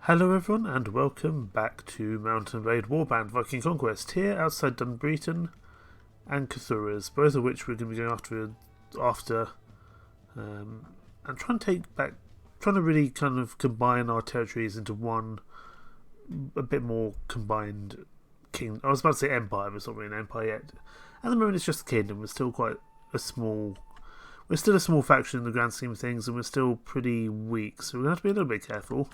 Hello everyone and welcome back to Blade Warband Viking Conquest here outside Dunbreton and Cthulhu's, both of which we're going to be going after and trying to really kind of combine our territories into one a bit more combined kingdom. I was about to say empire, but it's not really an empire yet. At the moment it's just a kingdom. We're still a small faction in the grand scheme of things, and we're still pretty weak, so we're going to have to be a little bit careful.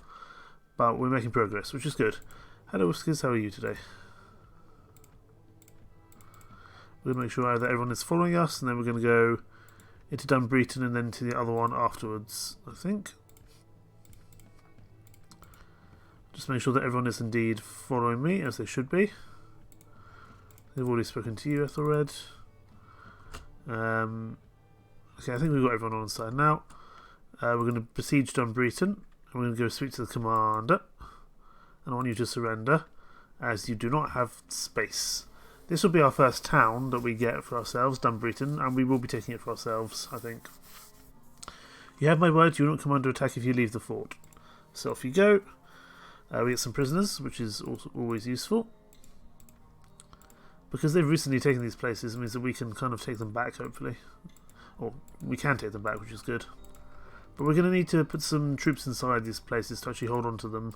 But we're making progress, which is good. Hello Whiskers, how are you today? We're going to make sure that everyone is following us, and then we're going to go into Dunbreton and then to the other one afterwards, I think. Just make sure that everyone is indeed following me, as they should be. They've already spoken to you, Ethelred. Okay, I think we've got everyone on side now. We're going to besiege Dunbreton. I'm going to go speak to the commander, and I want you to surrender, as you do not have space. This will be our first town that we get for ourselves, Dunbreton, and we will be taking it for ourselves, I think. You have my word, you will not come under attack if you leave the fort. So off you go. We get some prisoners, which is also always useful. Because they've recently taken these places, it means that we can kind of take them back, hopefully. Or we can take them back, which is good. But we're going to need to put some troops inside these places to actually hold on to them.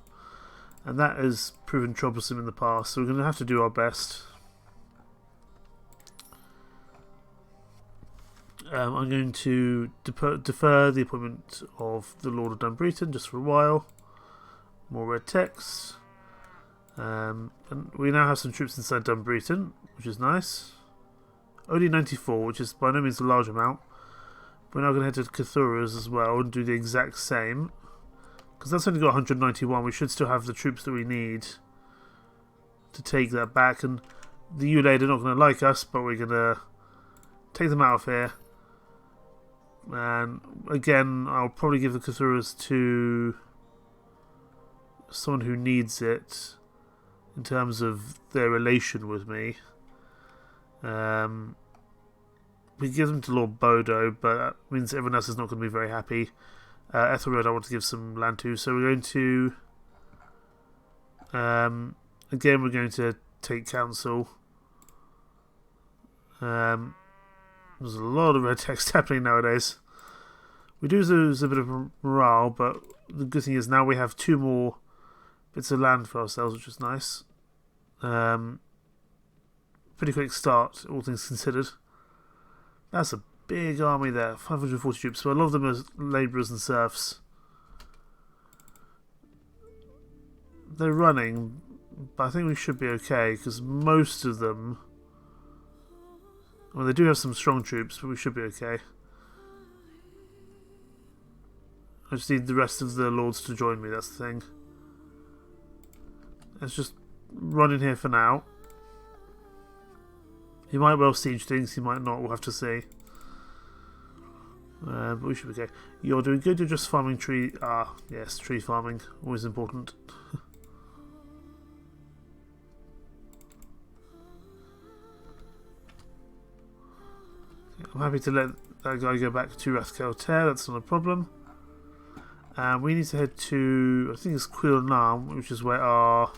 And that has proven troublesome in the past, so we're going to have to do our best. I'm going to defer the appointment of the Lord of Dunbreton just for a while. More red text. And we now have some troops inside Dunbreton, which is nice. Only 94, which is by no means a large amount. We're now going to head to Cthulhu's as well and do the exact same. Because that's only got 191. We should still have the troops that we need to take that back. And the Ulaidh are not going to like us, but we're going to take them out of here. And again, I'll probably give the Cthulhu's to someone who needs it in terms of their relation with me. We give them to Lord Bodo, but that means everyone else is not going to be very happy. Ethelred I want to give some land to, so we're going to again we're going to take council. There's a lot of red text happening nowadays. We do lose a bit of morale, but the good thing is now we have 2 more bits of land for ourselves, which is nice. Pretty quick start, all things considered. That's a big army there, 540 troops, so a lot of them are labourers and serfs. They're running, but I think we should be okay, because most of them... Well, they do have some strong troops, but we should be okay. I just need the rest of the lords to join me, that's the thing. Let's just run in here for now. He might well siege things, he might not, we'll have to see. But we should be okay. You're doing good, you're just farming tree... Ah, yes, tree farming, always important. I'm happy to let that guy go back to Rathkelter, that's not a problem. And we need to head to, I think it's Ulaidh, which is where our...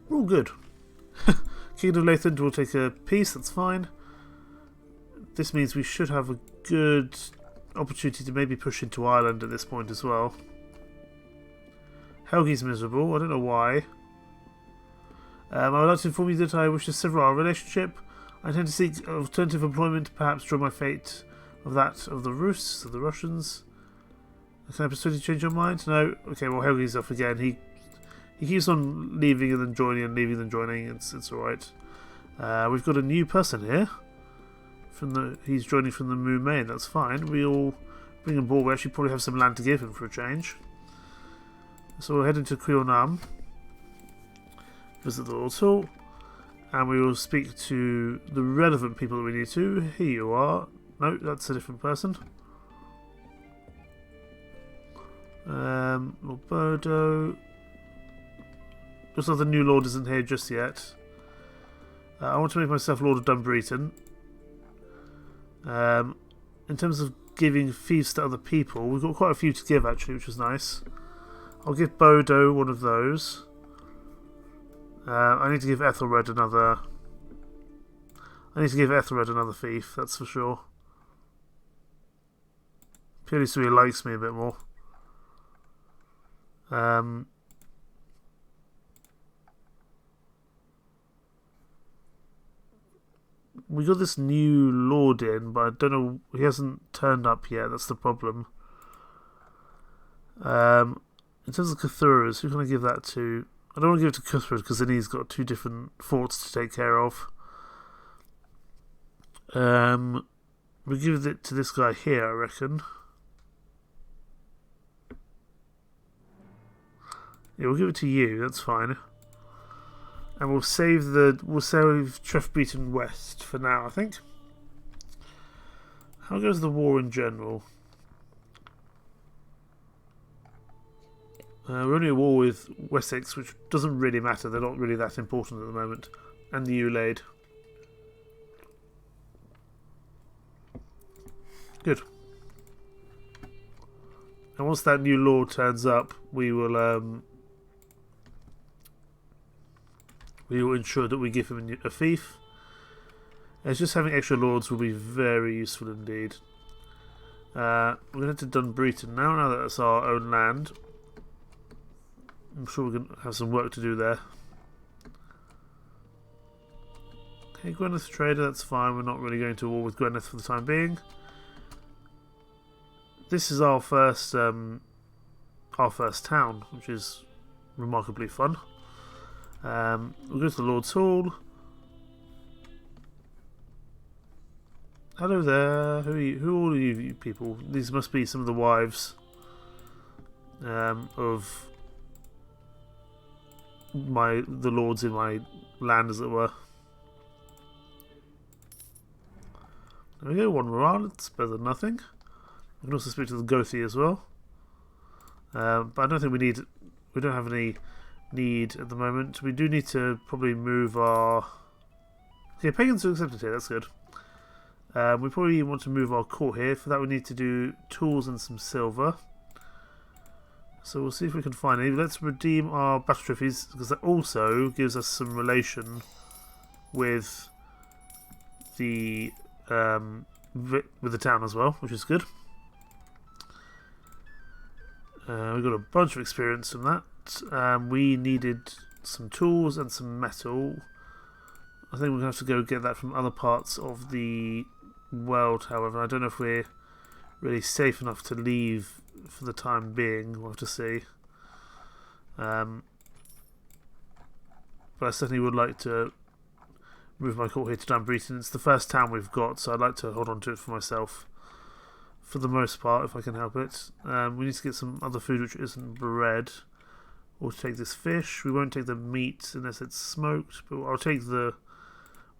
We're all good. Kingdom of Alban will take a piece, that's fine. This means we should have a good opportunity to maybe push into Ireland at this point as well. Helgi's miserable, I don't know why. I would like to inform you that I wish to sever our relationship. I intend to seek alternative employment, perhaps draw my fate of that of the Rus, of the Russians. Can I persuade you to change your mind? No? Okay, well Helgi's off again. He keeps on leaving and then joining and leaving and joining. It's alright. We've got a new person here. He's joining from the Mu Main. That's fine. We'll bring him aboard. We actually probably have some land to give him for a change. So we'll head into Ulaidh, visit the Lord's Hall, and we will speak to the relevant people that we need to. Here you are. No, that's a different person. Lord Bodo. Looks like the new Lord isn't here just yet. I want to make myself Lord of Dunbreton. in terms of giving fiefs to other people, we've got quite a few to give actually, which is nice. I'll give Bodo one of those. I need to give Ethelred another. I need to give Ethelred another fief, that's for sure. Purely so he likes me a bit more. We got this new lord in, but I don't know, he hasn't turned up yet, that's the problem. In terms of Cthulhu's, who can I give that to? I don't want to give it to Cuthred because then he's got 2 different forts to take care of. We'll give it to this guy here, I reckon. Yeah, we'll give it to you, that's fine. And we'll save Trefbeaten West for now, I think. How goes the war in general? We're only at war with Wessex, which doesn't really matter. They're not really that important at the moment. And the Ulaidh. Good. And once that new lord turns up, we will ensure that we give him a fief. As just having extra lords will be very useful indeed. We're going to Dunbreton now that that's our own land. I'm sure we're going to have some work to do there. Okay, Gwyneth Trader, that's fine. We're not really going to war with Gwyneth for the time being. This is our first town, which is remarkably fun. We'll go to the Lord's Hall. Hello there. Who all are you people? These must be some of the wives of the lords in my land, as it were. There we go, 1 morale. It's better than nothing. I can also speak to the Gothi as well. But I don't think we don't have any need at the moment. We do need to probably move our... Okay, pagans are accepted here, that's good. We probably want to move our court here. For that we need to do tools and some silver. So we'll see if we can find any. Let's redeem our battle trophies, because that also gives us some relation with the town as well, which is good. We got a bunch of experience from that. We needed some tools and some metal. I think we're going to have to go get that from other parts of the world, however. I don't know if we're really safe enough to leave for the time being. We'll have to see. But I certainly would like to move my court here to Dunbreton. It's the first town we've got, so I'd like to hold on to it for myself. For the most part, if I can help it. We need to get some other food which isn't bread. We'll take this fish. We won't take the meat unless it's smoked, but I'll take the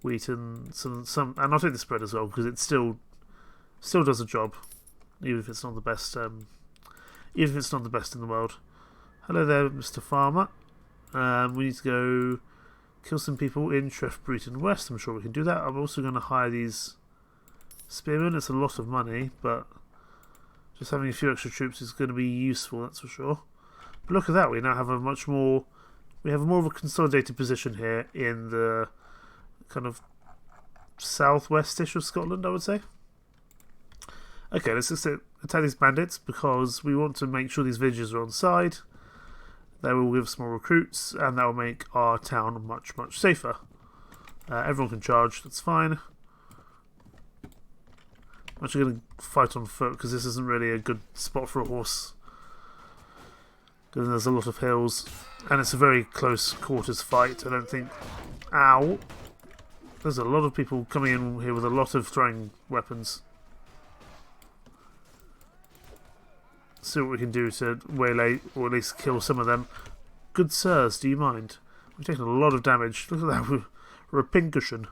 wheat and some and I'll take this bread as well, because it still does a job, even if it's not the best. Even if it's not the best in the world. Hello there, Mr. Farmer. We need to go kill some people in Trefbeaten West. I'm sure we can do that. I'm also going to hire these spearmen. It's a lot of money, but just having a few extra troops is going to be useful, that's for sure. But look at that, we now have a much more... We have more of a consolidated position here in the kind of southwest-ish of Scotland, I would say. Okay, let's just attack these bandits, because we want to make sure these villages are on side. They will give us more recruits, and that will make our town much, much safer. Everyone can charge, that's fine. I'm actually going to fight on foot, because this isn't really a good spot for a horse. Because there's a lot of hills, and it's a very close quarters fight. I don't think... Ow! There's a lot of people coming in here with a lot of throwing weapons. See what we can do to waylay, or at least kill some of them. Good sirs, do you mind? We've taken a lot of damage. Look at that, we're a pincushion.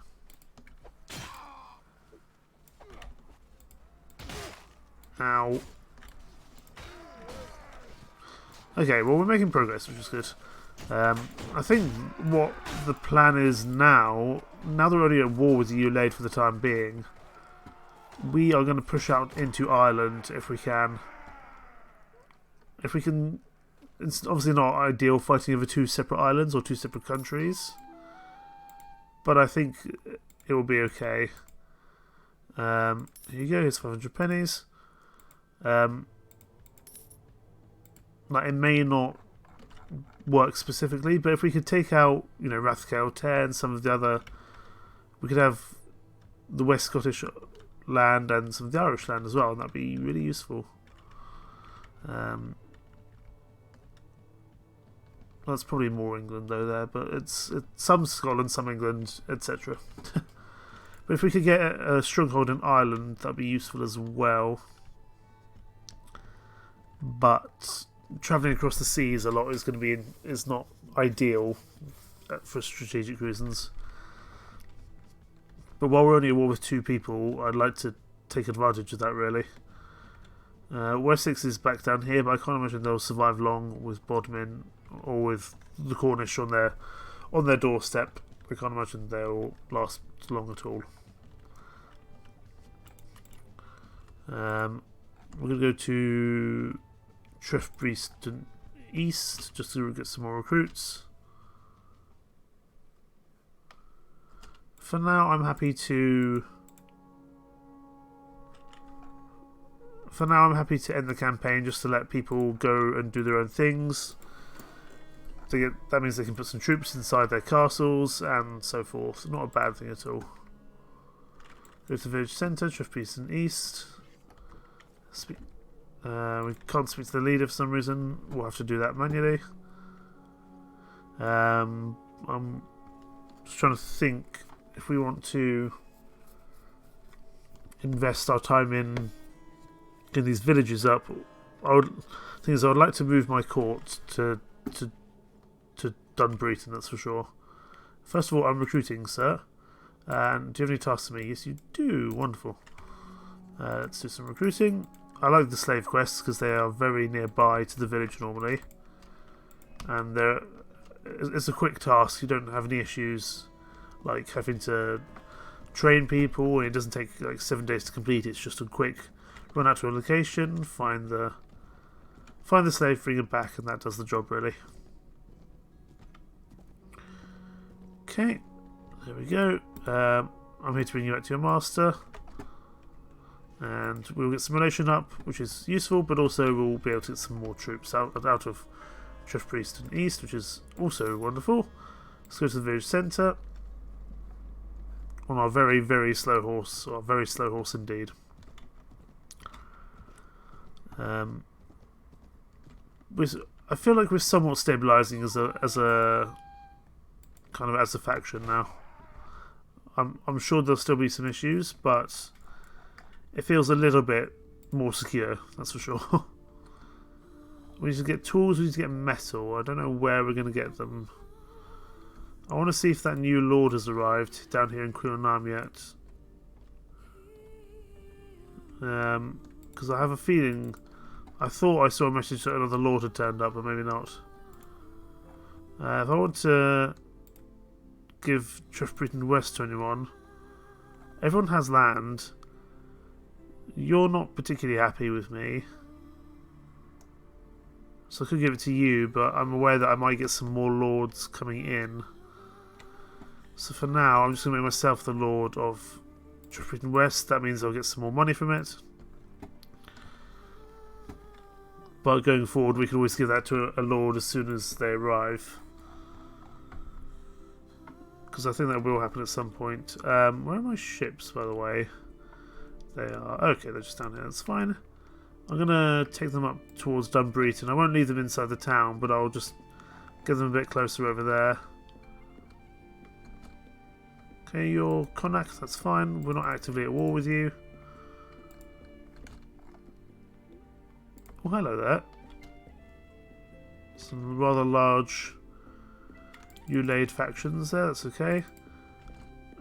Ow. Okay, well, we're making progress, which is good. I think what the plan is now that we're only at war with the Ulaidh for the time being, we are going to push out into Ireland if we can. If we can... It's obviously not ideal fighting over two separate islands or two separate countries, but I think it will be okay. Here you go, here's 500 pennies. Like, it may not work specifically, but if we could take out, you know, Rathcael 10, some of the other... We could have the West Scottish land and some of the Irish land as well, and that'd be really useful. That's probably more England though there, but it's some Scotland, some England, etc. But if we could get a stronghold in Ireland, that'd be useful as well. But travelling across the seas a lot is not ideal for strategic reasons. But while we're only at war with two people, I'd like to take advantage of that really. Wessex is back down here, but I can't imagine they'll survive long with Bodmin or with the Cornish on their doorstep. I can't imagine they'll last long at all. We're going to go to Trefbreaston East just to get some more recruits. For now, I'm happy to end the campaign just to let people go and do their own things. That means they can put some troops inside their castles and so forth. Not a bad thing at all. Go to the village centre, Trefbreaston East. We can't speak to the leader for some reason. We'll have to do that manually. I'm just trying to think if we want to invest our time in getting these villages up. I would like to move my court to Dunbreton, that's for sure. First of all, I'm recruiting, sir. And do you have any tasks for me? Yes, you do. Wonderful. Let's do some recruiting. I like the slave quests because they are very nearby to the village normally. And it's a quick task. You don't have any issues like having to train people. It doesn't take like 7 days to complete. It's just a quick run out to a location, find the slave, bring him back, and that does the job really. Okay, there we go. I'm here to bring you back to your master. And we'll get some relation up, which is useful, but also we'll be able to get some more troops out of Trefbreaston East, which is also wonderful. Let's go to the village centre on our very, very slow horse, or very slow horse indeed. I feel like we're somewhat stabilising as a faction now. I'm sure there'll still be some issues, but it feels a little bit more secure, that's for sure. We need to get tools, we need to get metal. I don't know where we're going to get them. I want to see if that new lord has arrived down here in Quillenam yet. Because I have a feeling... I thought I saw a message that another lord had turned up, but maybe not. If I want to give Trefbreaston West to anyone... Everyone has land. You're not particularly happy with me. So I could give it to you, but I'm aware that I might get some more lords coming in. So for now, I'm just going to make myself the lord of Trefbreaston West. That means I'll get some more money from it. But going forward, we can always give that to a lord as soon as they arrive. Because I think that will happen at some point. Where are my ships, by the way? They are... Okay, they're just down here. That's fine. I'm going to take them up towards Dunbreton. I won't leave them inside the town, but I'll just get them a bit closer over there. Okay, you're Connacht. That's fine. We're not actively at war with you. Oh, hello there. Some rather large Ulaidh factions there. That's okay.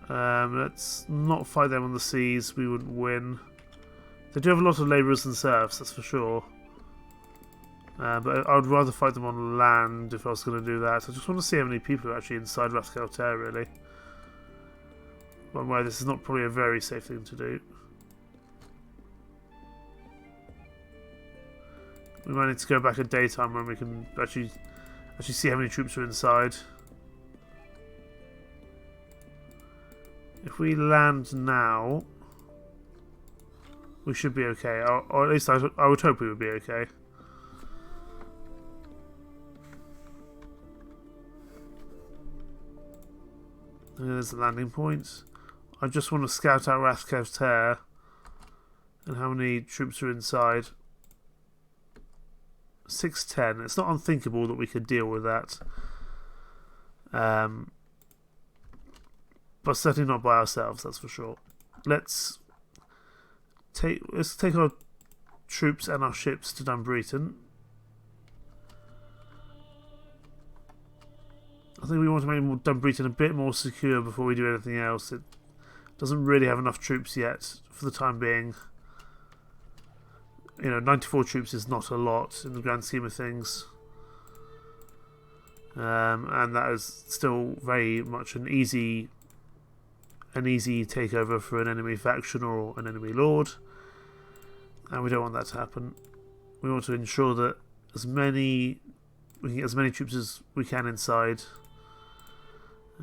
Let's not fight them on the seas. We wouldn't win. They do have a lot of labourers and serfs, that's for sure. But I would rather fight them on land if I was going to do that. I just want to see how many people are actually inside Rathcael, really. One way, this is not probably a very safe thing to do. We might need to go back at daytime when we can actually see how many troops are inside. If we land now, we should be okay. Or at least I would hope we would be okay. And there's the landing point. I just want to scout out Rathkev's Tear and how many troops are inside. 610. It's not unthinkable that we could deal with that. But certainly not by ourselves, that's for sure. Let's take our troops and our ships to Dunbreton. I think we want to make Dunbreton a bit more secure before we do anything else. It doesn't really have enough troops yet for the time being. You know, 94 troops is not a lot in the grand scheme of things. And that is still very much an easy takeover for an enemy faction or an enemy lord. And we don't want that to happen. We want to ensure that we can get as many troops as we can inside.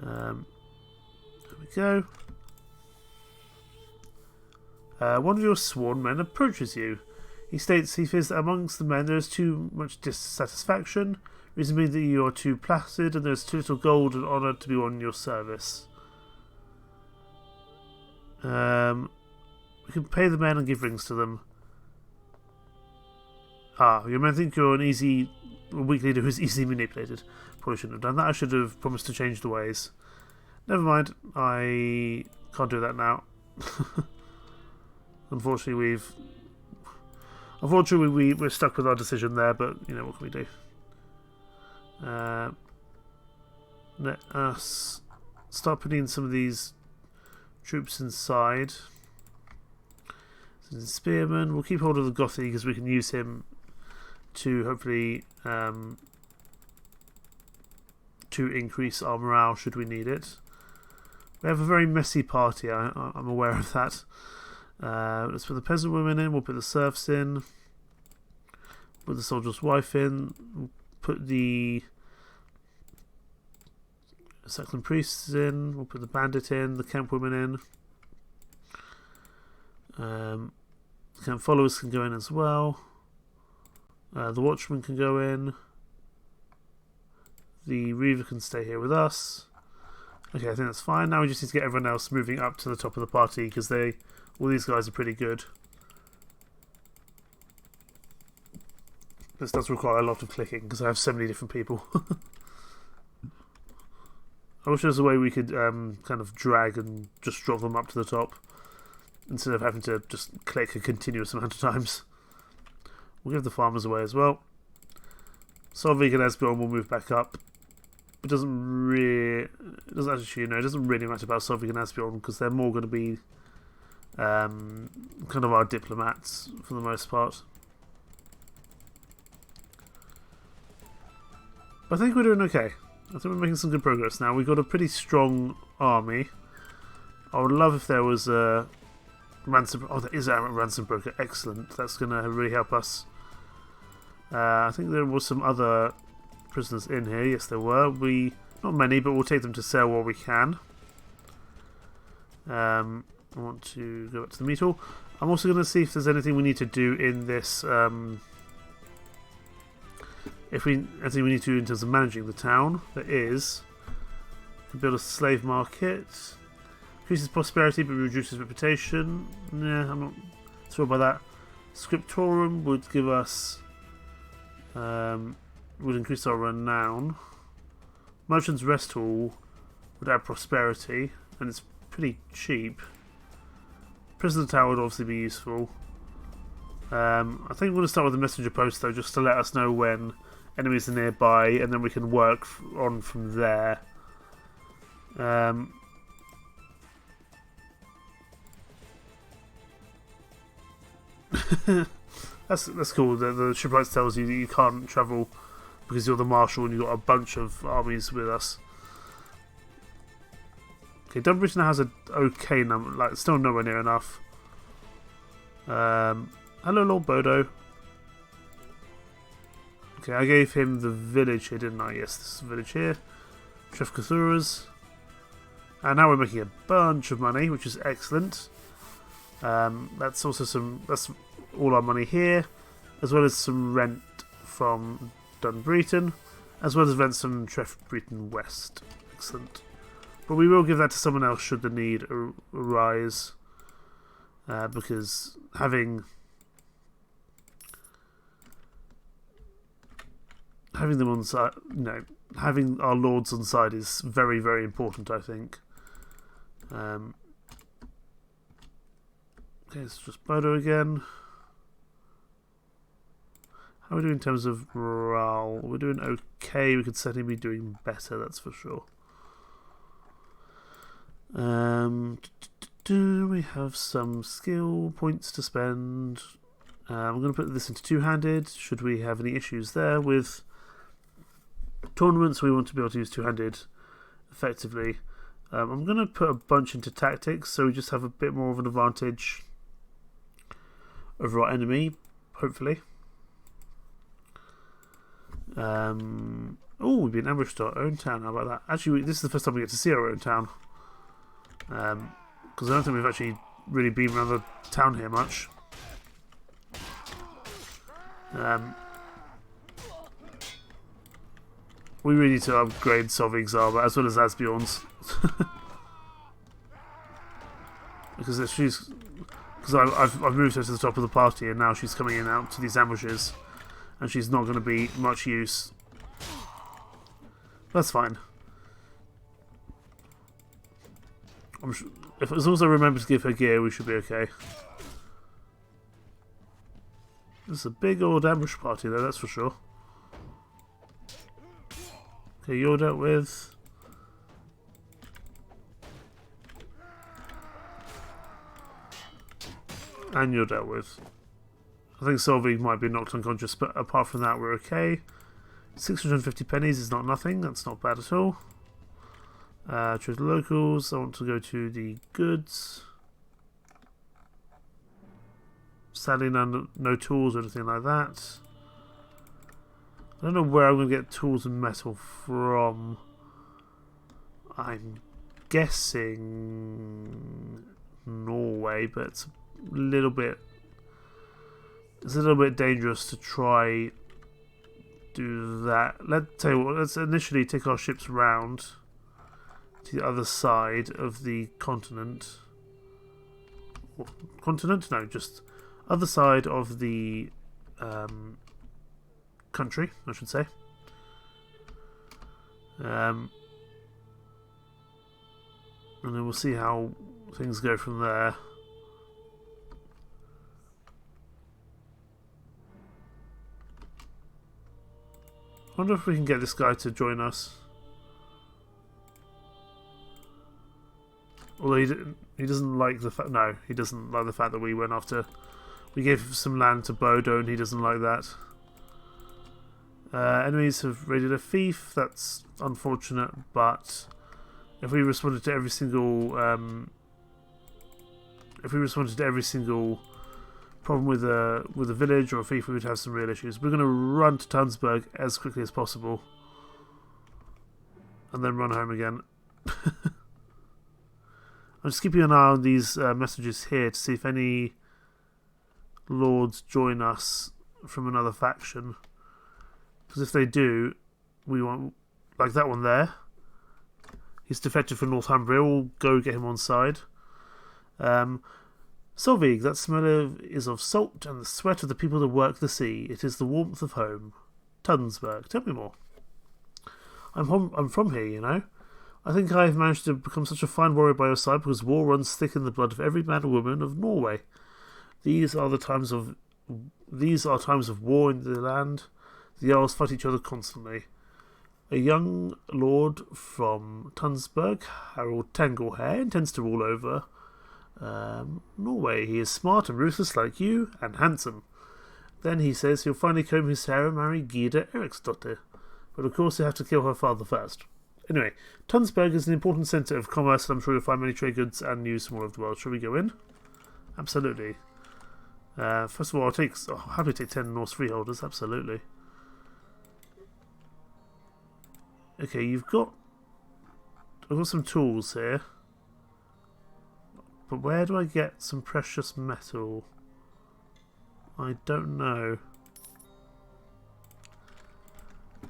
There we go. One of your sworn men approaches you. He states he fears that amongst the men there is too much dissatisfaction, reason being that you are too placid and there is too little gold and honour to be on your service. We can pay the men and give rings to them. Your men think you're a weak leader who is easily manipulated. Probably shouldn't have done that. I should have promised to change the ways. Never mind. I can't do that now. Unfortunately, we're stuck with our decision there, but you know, what can we do? Let us start putting in some of these troops inside. So the spearman. We'll keep hold of the Gothy because we can use him to hopefully to increase our morale should we need it. We have a very messy party. I'm aware of that. Let's put the peasant women in. We'll put the serfs in. Put the soldier's wife in. We'll put the Saxon priests in. We'll put the bandit in. The camp women in. The camp followers can go in as well. The watchman can go in. The reaver can stay here with us. Okay, I think that's fine. Now we just need to get everyone else moving up to the top of the party because all these guys are pretty good. This does require a lot of clicking because I have so many different people. I wish there was a way we could kind of drag and just drop them up to the top instead of having to just click a continuous amount of times. We'll give the farmers away as well. Solvig and Esbjorn will move back up. It doesn't really matter about Solvig and Esbjorn because they're more going to be kind of our diplomats for the most part. But I think we're doing okay. I think we're making some good progress now. We've got a pretty strong army. I would love if there was a ransom. Oh, there is a ransom broker. Excellent. That's going to really help us. I think there was some other prisoners in here. Yes, there were. Not many, but we'll take them to sell while we can. I want to go back to the meat hall. I'm also going to see if there's anything we need to do in this. Anything we need to do in terms of managing the town. There is. We can build a slave market. Increases prosperity but reduces reputation. Yeah, I'm not thrilled by that. Scriptorum would give us. Would increase our renown. Merchant's Rest Hall would add prosperity, and it's pretty cheap. Prisoner Tower would obviously be useful. I think we're going to start with the messenger post though, just to let us know when enemies are nearby, and then we can work on from there. That's cool. The shipwrights tells you that you can't travel because you're the marshal and you've got a bunch of armies with us. Okay, Dunbreton has an okay number, like still nowhere near enough. Hello, Lord Bodo. Okay, I gave him the village here, didn't I? Yes, this is the village here. Trefkathuras. And now we're making a bunch of money, which is excellent. That's also that's all our money here, as well as some rent from Dunbreton, as well as rent from Trefbreton West. Excellent. But we will give that to someone else should the need arise, because having them on side, having our lords on side is very, very important, I think. Okay, it's just Bodo again. How are we doing in terms of morale? We're doing okay. We could certainly be doing better, that's for sure. We have some skill points to spend. I'm going to put this into two-handed. Should we have any issues there with tournaments, we want to be able to use two-handed effectively. I'm going to put a bunch into tactics, so we just have a bit more of an advantage over our enemy, hopefully. Oh, we've been ambushed to our own town. How about that? Actually, this is the first time we get to see our own town. Because I don't think we've actually really been around the town here much. We really need to upgrade Solvig's armor as well as Asbjorn's. Because I've moved her to the top of the party and now she's coming in out to these ambushes and she's not going to be much use. That's fine. If as long as I remember to give her gear, we should be okay. It's a big old ambush party though, that's for sure. Okay, you're dealt with. And you're dealt with. I think Solvig might be knocked unconscious, but apart from that, we're okay. 650 pennies is not nothing, that's not bad at all. Trade the locals, I want to go to the goods. Sadly, no tools or anything like that. I don't know where I'm going to get tools and metal from. I'm guessing Norway, but it's a little bit dangerous to try do that. Let's tell you what, let's initially take our ships round to the other side of the continent. Continent? No, just other side of the country, I should say. And then we'll see how things go from there. I wonder if we can get this guy to join us. Although he doesn't like the fact. No, he doesn't like the fact that we went after. We gave some land to Bodo, and he doesn't like that. Enemies have raided a fief. That's unfortunate, but if we responded to every single problem with a village or a fief, we would have some real issues. We're going to run to Tunsberg as quickly as possible, and then run home again. I'm just keeping an eye on these messages here to see if any lords join us from another faction. Because if they do, we want, like that one there. He's defected from Northumbria. We'll go get him on side. Solvig, that smell is of salt and the sweat of the people that work the sea. It is the warmth of home. Tunsberg, tell me more. I'm from here, you know. I think I have managed to become such a fine warrior by your side because war runs thick in the blood of every man and woman of Norway. These are times of war in the land. The Jarls fight each other constantly. A young lord from Tunsberg, Harold Tanglehair, intends to rule over Norway. He is smart and ruthless like you, and handsome. Then he says he'll finally comb his hair and marry Gyda Eriksdottir. But of course he'll have to kill her father first. Anyway, Tunsberg is an important centre of commerce, and I'm sure you'll find many trade goods and news from all over the world. Shall we go in? Absolutely. First of all, I'll happily take 10 Norse freeholders, absolutely. Okay, I've got some tools here. But where do I get some precious metal? I don't know.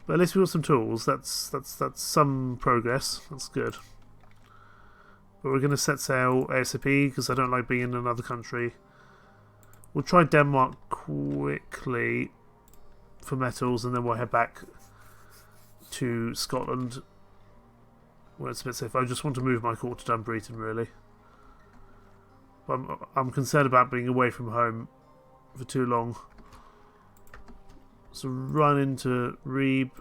But at least we've got some tools. That's some progress. That's good. But we're going to set sail ASAP because I don't like being in another country. We'll try Denmark quickly for metals, and then we'll head back to Scotland where it's a bit safe. I just want to move my court to Dunbreton, really. But I'm concerned about being away from home for too long. So run into Reeb,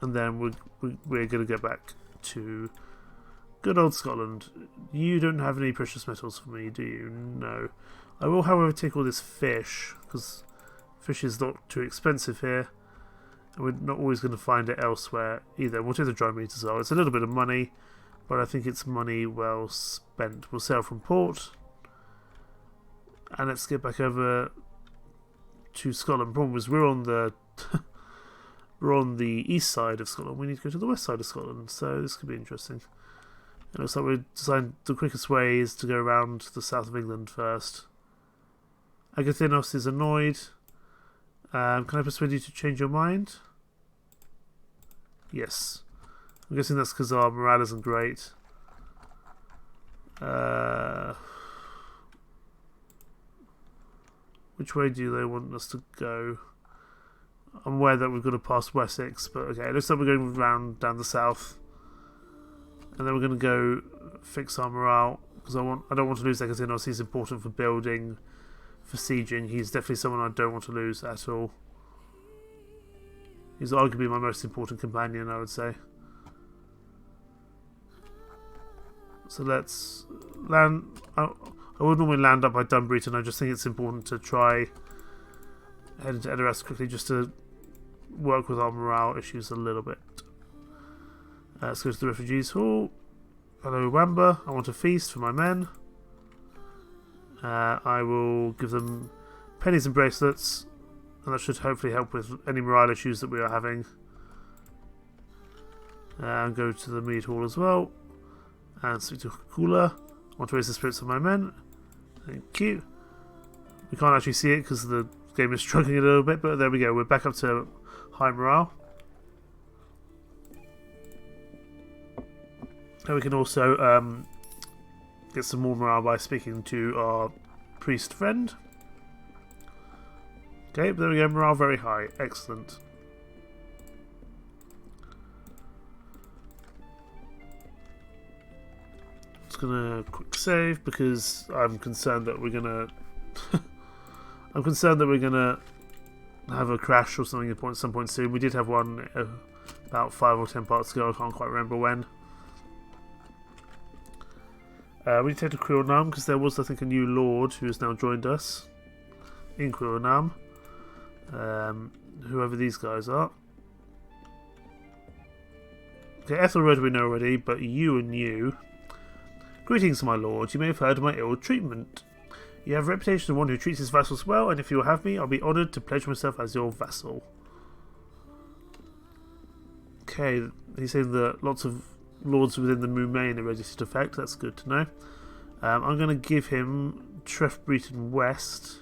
and then we're going to go back to good old Scotland. You don't have any precious metals for me, do you? No. I will, however, take all this fish, because fish is not too expensive here, and we're not always going to find it elsewhere either. We'll take the dry meat as well. It's a little bit of money, but I think it's money well spent. We'll sail from port, and let's get back over to Scotland. Problem is, we're on the we're on the east side of Scotland. We need to go to the west side of Scotland, so this could be interesting. It looks like we've designed the quickest way is to go around the south of England first. Agathinos is annoyed. Can I persuade you to change your mind? Yes. I'm guessing that's because our morale isn't great. Which way do they want us to go? I'm aware that we've got to pass Wessex, but okay, it looks like we're going round down the south. And then we're going to go fix our morale, because I don't want to lose Agathinos. He's important for building, for sieging. He's definitely someone I don't want to lose at all. He's arguably my most important companion, I would say. So let's land. I would normally land up by Dunbreton. I just think it's important to try head into Edoras quickly, just to work with our morale issues a little bit. Let's go to the Refugees Hall. Hello, Wamba. I want a feast for my men. I will give them pennies and bracelets, and that should hopefully help with any morale issues that we are having. And go to the Mead Hall as well. And speak to Kula. I want to raise the spirits of my men. Thank you. We can't actually see it because the game is struggling a little bit, but there we go. We're back up to high morale. And we can also get some more morale by speaking to our priest friend. Okay, but there we go. Morale very high. Excellent. Just gonna quick save because I'm concerned that we're gonna I'm concerned that we're gonna have a crash or something at some point soon. We did have one about 5 or 10 parts ago. I can't quite remember when. We need to head to Quilnam because there was, I think, a new lord who has now joined us in Quilnam. Whoever these guys are. Okay, Ethelred we know already, but you and you. Greetings, my lord. You may have heard of my ill treatment. You have a reputation of one who treats his vassals well, and if you will have me, I'll be honoured to pledge myself as your vassal. Okay, he's saying that lots of lords within the Moomain are ready to defect. That's good to know. I'm going to give him Trefbreton West.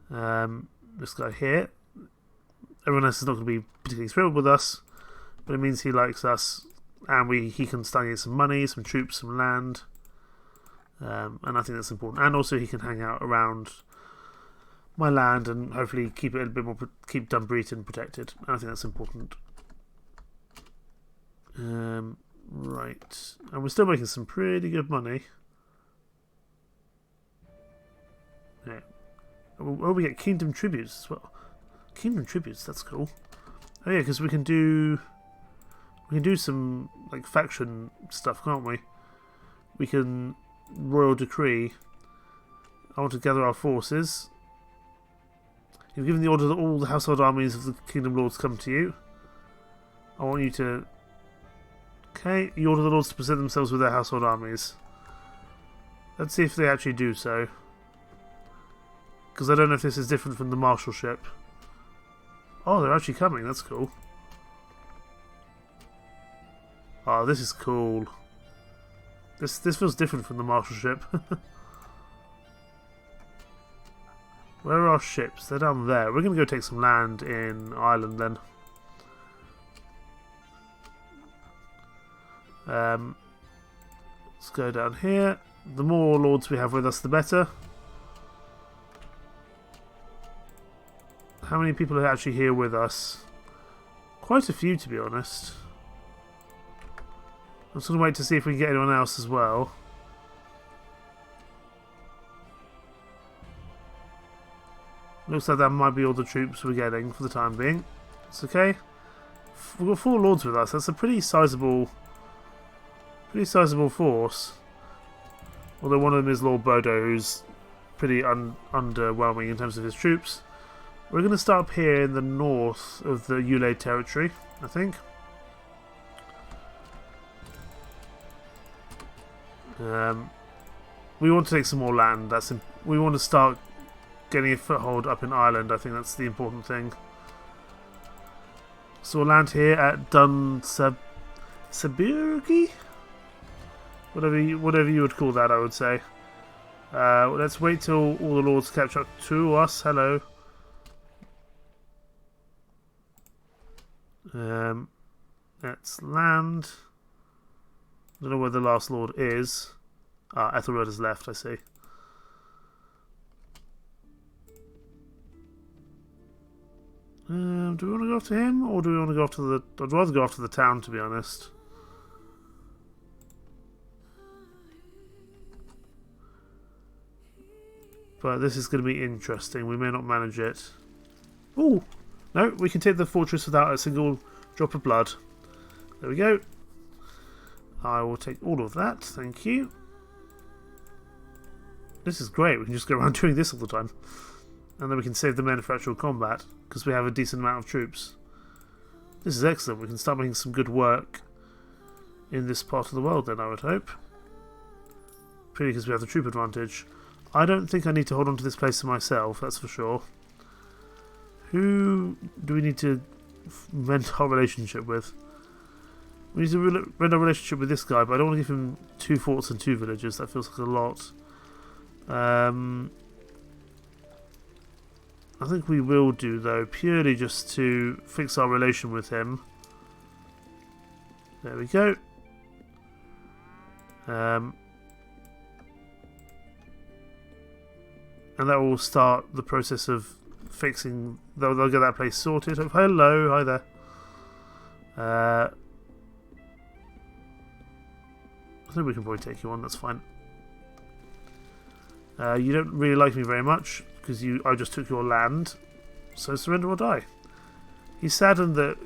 This guy here. Everyone else is not going to be particularly thrilled with us, but it means he likes us, and he can start getting some money, some troops, some land, and I think that's important. And also he can hang out around my land and hopefully keep it a bit more, keep Dunbreton protected. And I think that's important. Right, and we're still making some pretty good money. Yeah. Oh, we get kingdom tributes as well. Kingdom tributes, that's cool. Oh yeah, because we can do some like faction stuff, can't we? We can royal decree. I want to gather our forces. You've given the order that all the household armies of the kingdom lords come to you. I want you to. Okay, you order the lords to present themselves with their household armies. Let's see if they actually do so. Because I don't know if this is different from the marshalship. Oh, they're actually coming. That's cool. Oh, this is cool. This feels different from the marshalship. Where are our ships? They're down there. We're going to go take some land in Ireland then. Let's go down here. The more lords we have with us, the better. How many people are actually here with us? Quite a few, to be honest. I'm just going to wait to see if we can get anyone else as well. Looks like that might be all the troops we're getting for the time being. It's okay. We've got 4 lords with us. That's a pretty sizable force. Although one of them is Lord Bodo, who's pretty underwhelming in terms of his troops. We're going to start up here in the north of the Ulaidh territory, I think. We want to take some more land. We want to start getting a foothold up in Ireland. I think that's the important thing. So we'll land here at Sabirgi? Whatever you would call that, I would say. Let's wait till all the lords catch up to us. Hello. Let's land. I don't know where the last lord is. Ah, Ethelred has left, I see. Do we want to go after him, or do we want to go after the... I'd rather go after the town, to be honest. But this is going to be interesting. We may not manage it. Ooh! No, we can take the fortress without a single drop of blood. There we go. I will take all of that, thank you. This is great, we can just go around doing this all the time. And then we can save the men for actual combat, because we have a decent amount of troops. This is excellent, we can start making some good work in this part of the world then, I would hope. Purely because we have the troop advantage. I don't think I need to hold on to this place for myself, that's for sure. Who do we need to mend our relationship with? We need to mend our relationship with this guy, but I don't want to give him 2 forts and 2 villages. That feels like a lot. I think we will do, though, purely just to fix our relation with him. There we go. And that will start the process of fixing. They'll get that place sorted. Oh, hello, hi there. I think we can probably take you on. That's fine. You don't really like me very much because I just took your land. So surrender or die. He's saddened that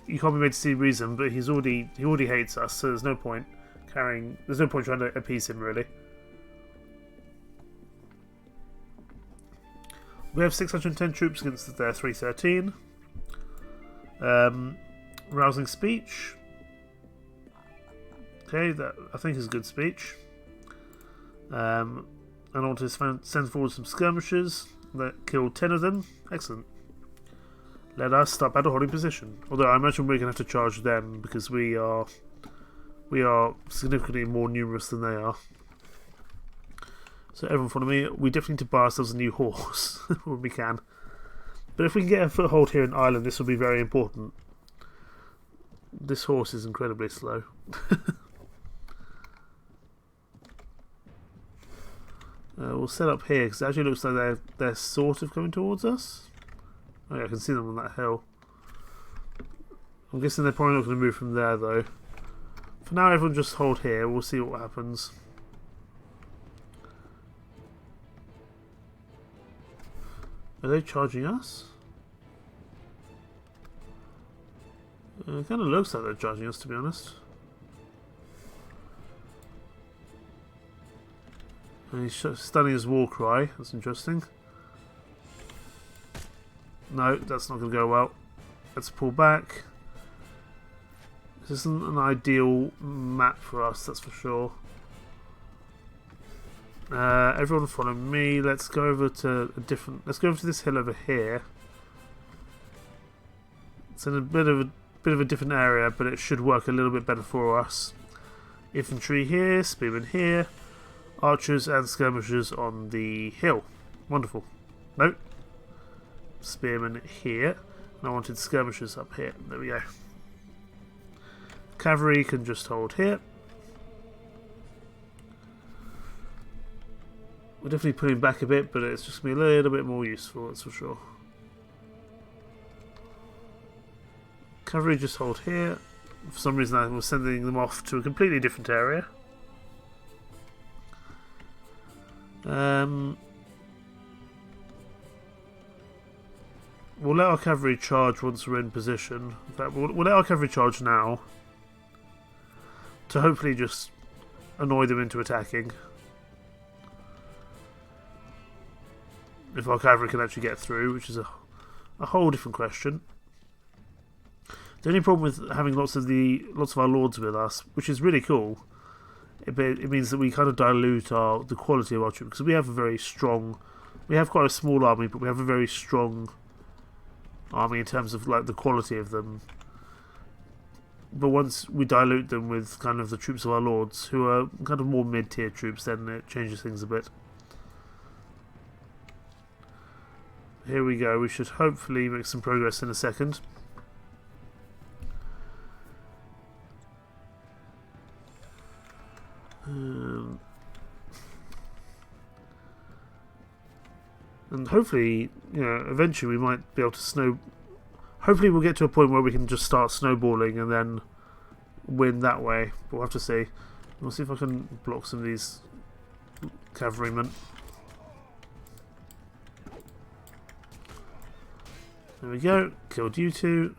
you can't be made to see reason, but he already hates us. So there's no point trying to appease him really. We have 610 troops against their 313. Rousing speech. Okay, that I think is a good speech. And I want to send forward some skirmishers that killed 10 of them. Excellent. Let us start battle holding position. Although I imagine we're going to have to charge them because we are significantly more numerous than they are. So everyone follow me. We definitely need to buy ourselves a new horse when we can. But if we can get a foothold here in Ireland, this will be very important. This horse is incredibly slow. We'll set up here because it actually looks like they're sort of coming towards us. Oh yeah, I can see them on that hill. I'm guessing they're probably not going to move from there though. For now, everyone just hold here. We'll see what happens. Are they charging us? It kind of looks like they're charging us, to be honest. And he's stunning his war cry. That's interesting. No, that's not going to go well. Let's pull back. This isn't an ideal map for us, that's for sure. Everyone follow me. Let's go over to a different. Let's go over to this hill over here. It's in a bit of a bit of a different area, but it should work a little bit better for us. Infantry here, spearmen here, archers and skirmishers on the hill. Wonderful. Nope. Spearmen here. And I wanted skirmishers up here. There we go. Cavalry can just hold here. We're definitely pulling back a bit, but it's just going to be a little bit more useful, that's for sure. Cavalry just hold here. For some reason I was sending them off to a completely different area. We'll let our cavalry charge once we're in position. In fact, we'll let our cavalry charge now to hopefully just annoy them into attacking. If our cavalry can actually get through, which is a whole different question. The only problem with having lots of our lords with us, which is really cool, it means that we kind of dilute the quality of our troops, because we have quite a small army, but we have a very strong army in terms of like the quality of them. But once we dilute them with kind of the troops of our lords, who are kind of more mid-tier troops, then it changes things a bit. Here we go. We should hopefully make some progress in a second. And hopefully, eventually we might be able to hopefully we'll get to a point where we can just start snowballing and then win that way. But we'll have to see. We'll see if I can block some of these cavalrymen. There we go. Killed you two.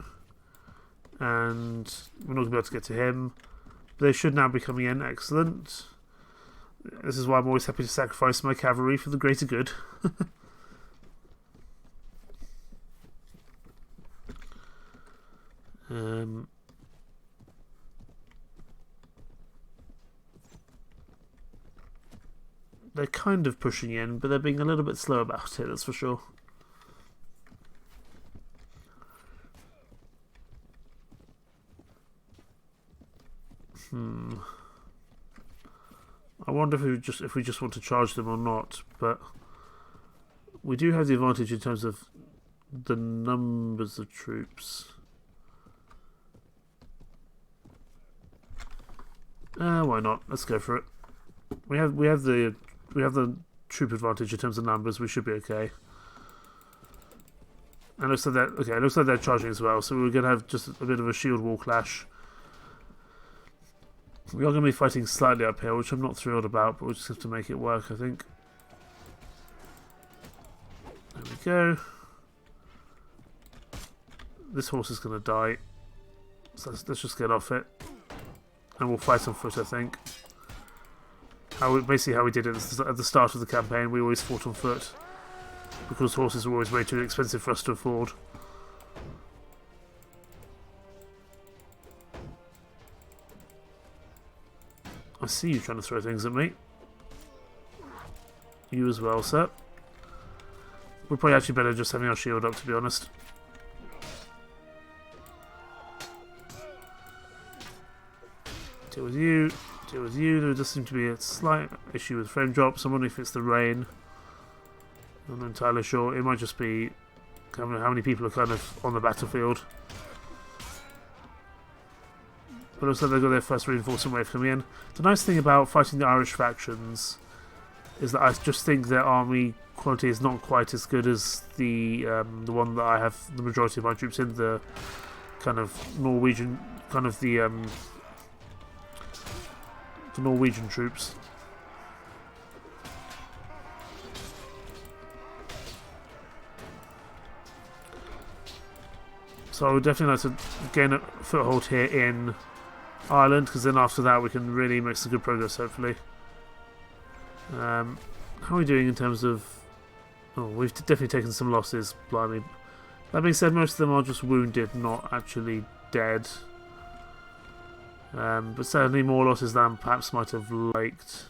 And we're not going to be able to get to him. They should now be coming in. Excellent. This is why I'm always happy to sacrifice my cavalry for the greater good. They're kind of pushing in, but they're being a little bit slow about it, that's for sure. I wonder if we just want to charge them or not, but we do have the advantage in terms of the numbers of troops. Why not? Let's go for it. We have the troop advantage in terms of numbers. We should be okay. And it looks like they're charging as well. So we're going to have just a bit of a shield wall clash. We are going to be fighting slightly uphill, which I'm not thrilled about, but we'll just have to make it work, I think. There we go. This horse is going to die. So let's just get off it. And we'll fight on foot, I think. Basically how we did it at the start of the campaign, we always fought on foot. Because horses were always way too expensive for us to afford. I see you trying to throw things at me. You as well, sir. We're probably actually better just having our shield up, to be honest. Deal with you. Deal with you. There does seem to be a slight issue with frame drops. I'm wondering if it's the rain. I'm not entirely sure. It might just be how many people are kind of on the battlefield. But looks like they've got their first reinforcement wave coming in. The nice thing about fighting the Irish factions is that I just think their army quality is not quite as good as the one that I have the majority of my troops in, the kind of Norwegian, the Norwegian troops. So I would definitely like to gain a foothold here in Ireland, because then after that we can really make some good progress, hopefully. How are we doing in terms of... Oh, we've definitely taken some losses, blimey. That being said, most of them are just wounded, not actually dead. But certainly more losses than perhaps might have liked.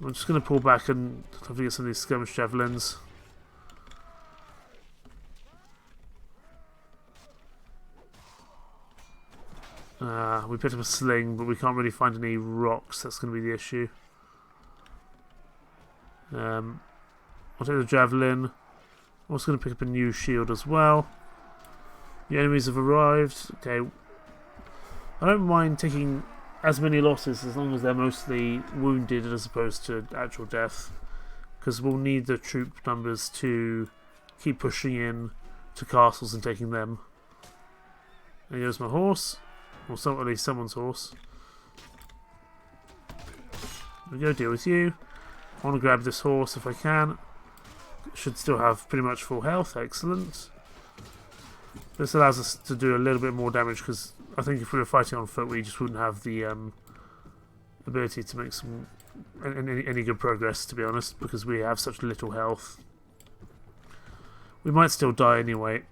I'm just going to pull back and hopefully get some of these skirmish javelins. We picked up a sling, but we can't really find any rocks. That's going to be the issue. I'll take the javelin. I'm also going to pick up a new shield as well. The enemies have arrived. Okay. I don't mind taking as many losses as long as they're mostly wounded as opposed to actual death. Because we'll need the troop numbers to keep pushing in to castles and taking them. There goes my horse. Or at least someone's horse. There we go, deal with you. I want to grab this horse if I can. Should still have pretty much full health, excellent. This allows us to do a little bit more damage because I think if we were fighting on foot we just wouldn't have the ability to make any good progress, to be honest, because we have such little health. We might still die anyway.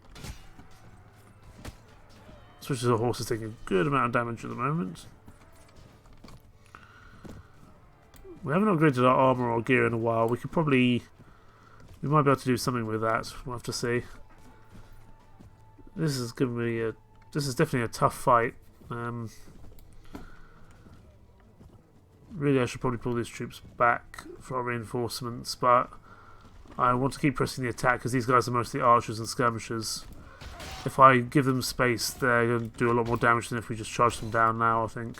Especially the horse is taking a good amount of damage at the moment. We haven't upgraded our armour or gear in a while. We might be able to do something with that. We'll have to see. This is definitely a tough fight. Really, I should probably pull these troops back for our reinforcements, but I want to keep pressing the attack because these guys are mostly archers and skirmishers. If I give them space, they're going to do a lot more damage than if we just charge them down now, I think.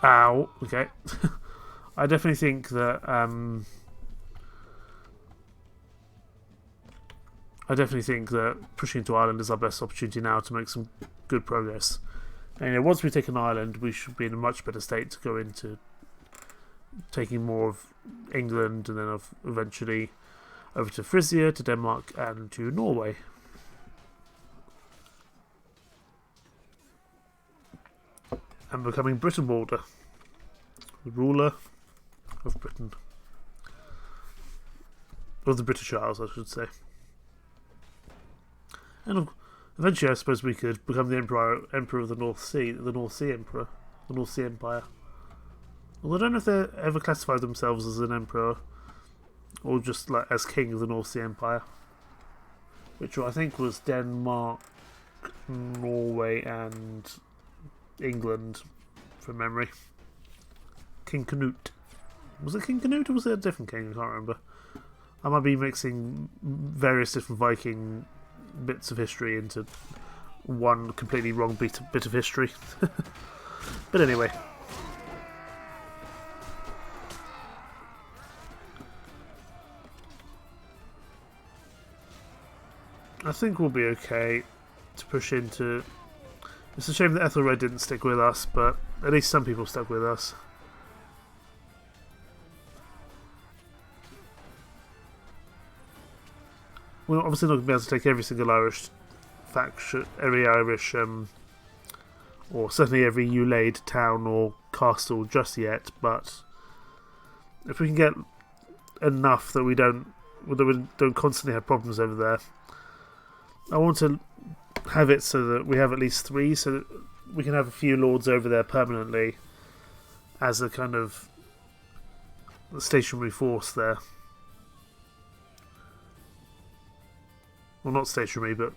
Ow! Okay. I definitely think that pushing into Ireland is our best opportunity now to make some good progress. And once we take an island, we should be in a much better state to go into taking more of England and then eventually over to Frisia, to Denmark and to Norway. And becoming Britain Border, the ruler of Britain. Of the British Isles, I should say. And eventually I suppose we could become the Emperor of the North Sea, the North Sea Emperor, the North Sea Empire. Although I don't know if they ever classified themselves as an emperor, or just like as king of the North Sea Empire. Which I think was Denmark, Norway and England, from memory. King Canute. Was it King Canute or was it a different king? I can't remember. I might be mixing various different Viking bits of history into one completely wrong bit of history. But anyway. I think we'll be okay to push into... It's a shame that Ethelred didn't stick with us, but at least some people stuck with us. We're obviously not going to be able to take every single Irish faction, or certainly every Ulaidh town or castle just yet, but if we can get enough that we don't constantly have problems over there, I want to have it so that we have at least 3, so that we can have a few lords over there permanently as a kind of stationary force there. Well, not stationary, but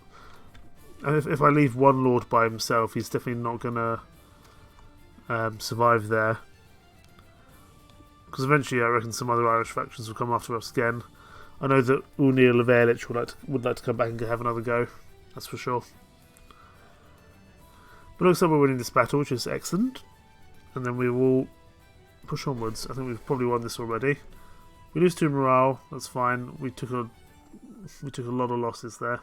if I leave one lord by himself, he's definitely not going to survive there. Because eventually I reckon some other Irish factions will come after us again. I know that Ulaidh of Ulaidh would like to come back and have another go, that's for sure. But it looks like we're winning this battle, which is excellent. And then we will push onwards. I think we've probably won this already. We lose 2 morale, that's fine. We took a lot of losses there.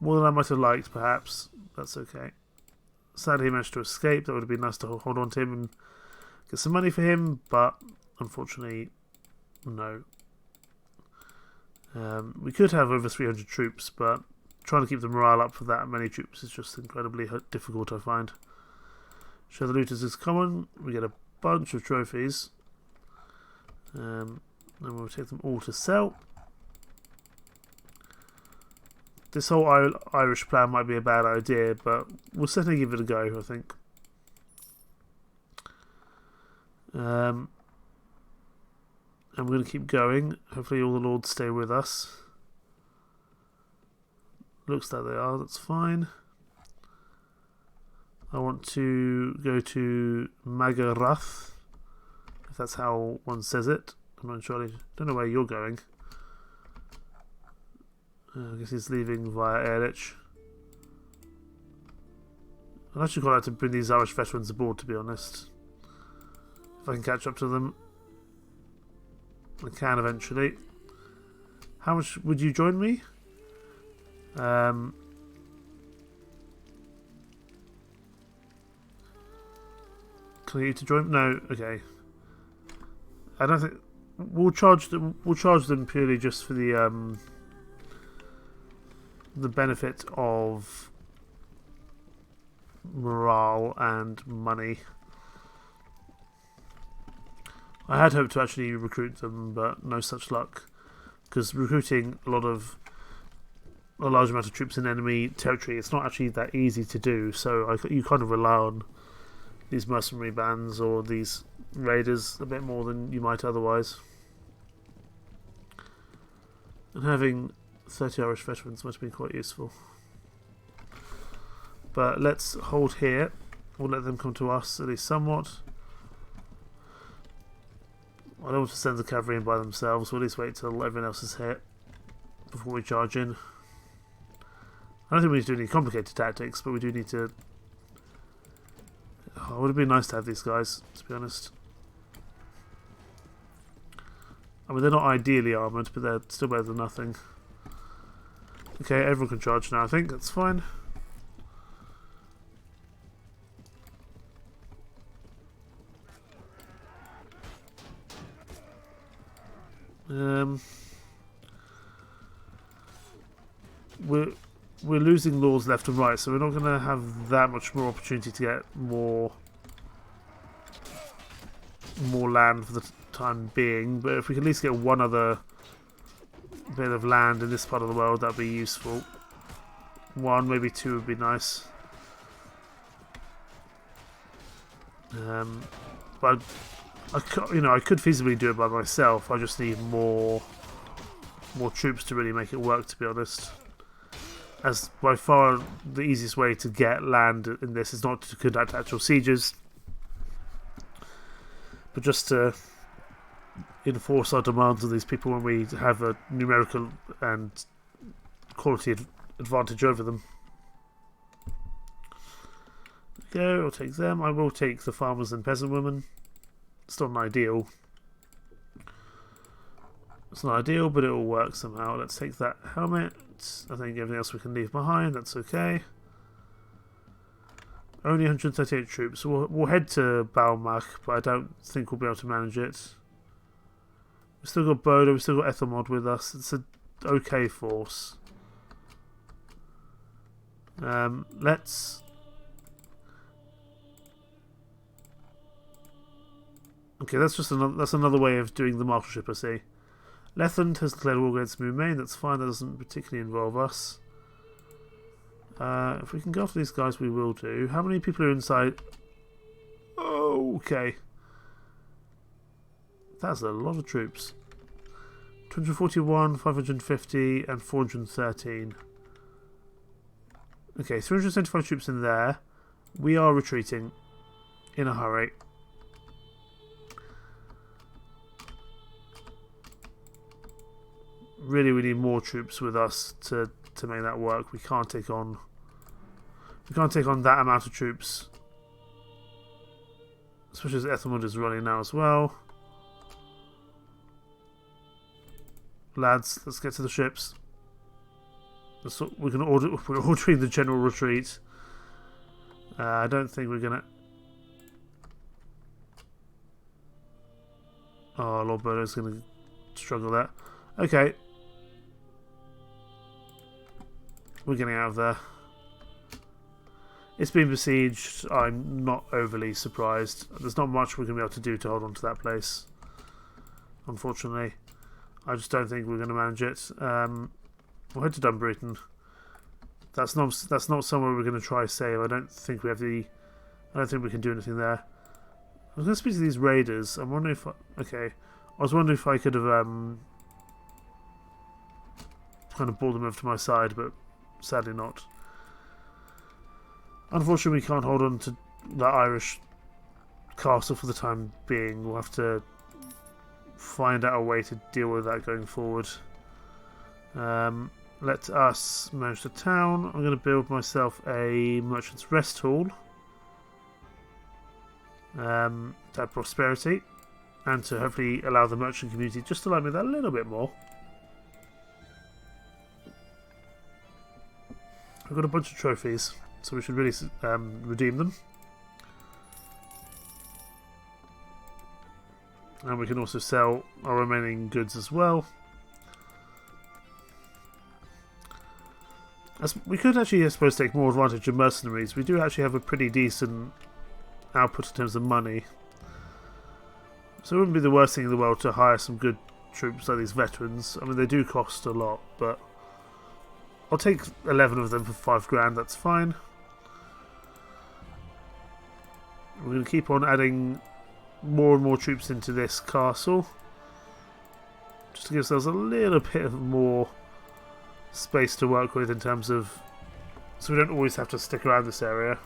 More than I might have liked, perhaps. That's okay. Sadly, he managed to escape. That would have been nice to hold on to him and get some money for him, but unfortunately, no. We could have over 300 troops, but trying to keep the morale up for that many troops is just incredibly difficult, I find. Show the looters is common. We get a bunch of trophies. And we'll take them all to sell. This whole Irish plan might be a bad idea, but we'll certainly give it a go, I think. And we're going to keep going. Hopefully all the lords stay with us. Looks like they are, that's fine. I want to go to Magarath, if that's how one says it. I'm not sure. I don't know where you're going. I guess he's leaving via Ulaidh. I'd actually quite like to bring these Irish veterans aboard, to be honest. If I can catch up to them. I can eventually. How much would you join me? Can I get you to join? No, okay. I don't think we'll charge them. We'll charge them purely just for the benefit of morale and money. I had hoped to actually recruit them, but no such luck. Because recruiting a large amount of troops in enemy territory, it's not actually that easy to do. So you kind of rely on these mercenary bands or these raiders a bit more than you might otherwise. And having 30 Irish veterans must have been quite useful. But let's hold here. We'll let them come to us, at least somewhat. I don't want to send the cavalry in by themselves. We'll at least wait till everyone else is hit before we charge in. I don't think we need to do any complicated tactics, but we do need to... Oh, it would have been nice to have these guys, to be honest. I mean, they're not ideally armoured, but they're still better than nothing. Okay, everyone can charge now, I think. That's fine. We're losing laws left and right, so we're not going to have that much more opportunity to get more land for the time being. But if we can at least get one other bit of land in this part of the world, that'd be useful. One, maybe two would be nice. But I could feasibly do it by myself. I just need more troops to really make it work, to be honest. As by far the easiest way to get land in this is not to conduct actual sieges, but just to enforce our demands on these people when we have a numerical and quality advantage over them. There we go, I'll take them. I will take the farmers and peasant women. It's not ideal. It's not ideal, but it will work somehow. Let's take that helmet. I think everything else we can leave behind. That's okay. Only 138 troops. We'll head to Balmach, but I don't think we'll be able to manage it. We've still got Bodo. We've still got Ethelmod with us. It's an okay force. Let's... Okay, that's another way of doing the marshalship, I see. Lethland has declared war against Moulmein. That's fine. That doesn't particularly involve us. If we can go after these guys, we will do. How many people are inside? Oh, okay. That's a lot of troops. 241, 550, and 413. Okay, 375 troops in there. We are retreating in a hurry. Really, we need more troops with us to make that work. We can't take on that amount of troops, especially as Ethelmod is running now as well. Lads, let's get to the ships. We're ordering the general retreat. I don't think we're gonna. Oh, Lord Bodo's gonna struggle there. Okay. We're getting out of there. It's been besieged. I'm not overly surprised. There's not much we're going to be able to do to hold on to that place, unfortunately. I just don't think we're going to manage it. We'll head to Dunbreton. That's not somewhere we're going to try save. I don't think we can do anything there. I was going to speak to these raiders. I'm wondering if I was wondering if I could have kind of brought them over to my side, but sadly not. Unfortunately, we can't hold on to that Irish castle for the time being. We'll have to find out a way to deal with that going forward. Let us manage the town. I'm going to build myself a merchant's rest hall to have prosperity and to hopefully allow the merchant community just to like me that a little bit more. I've got a bunch of trophies, so we should really redeem them. And we can also sell our remaining goods as well. We could actually, I suppose, take more advantage of mercenaries. We do actually have a pretty decent output in terms of money. So it wouldn't be the worst thing in the world to hire some good troops like these veterans. I mean, they do cost a lot, but I'll take 11 of them for 5 grand, that's fine. We're going to keep on adding more and more troops into this castle, just to give ourselves a little bit of more space to work with in terms of, so we don't always have to stick around this area.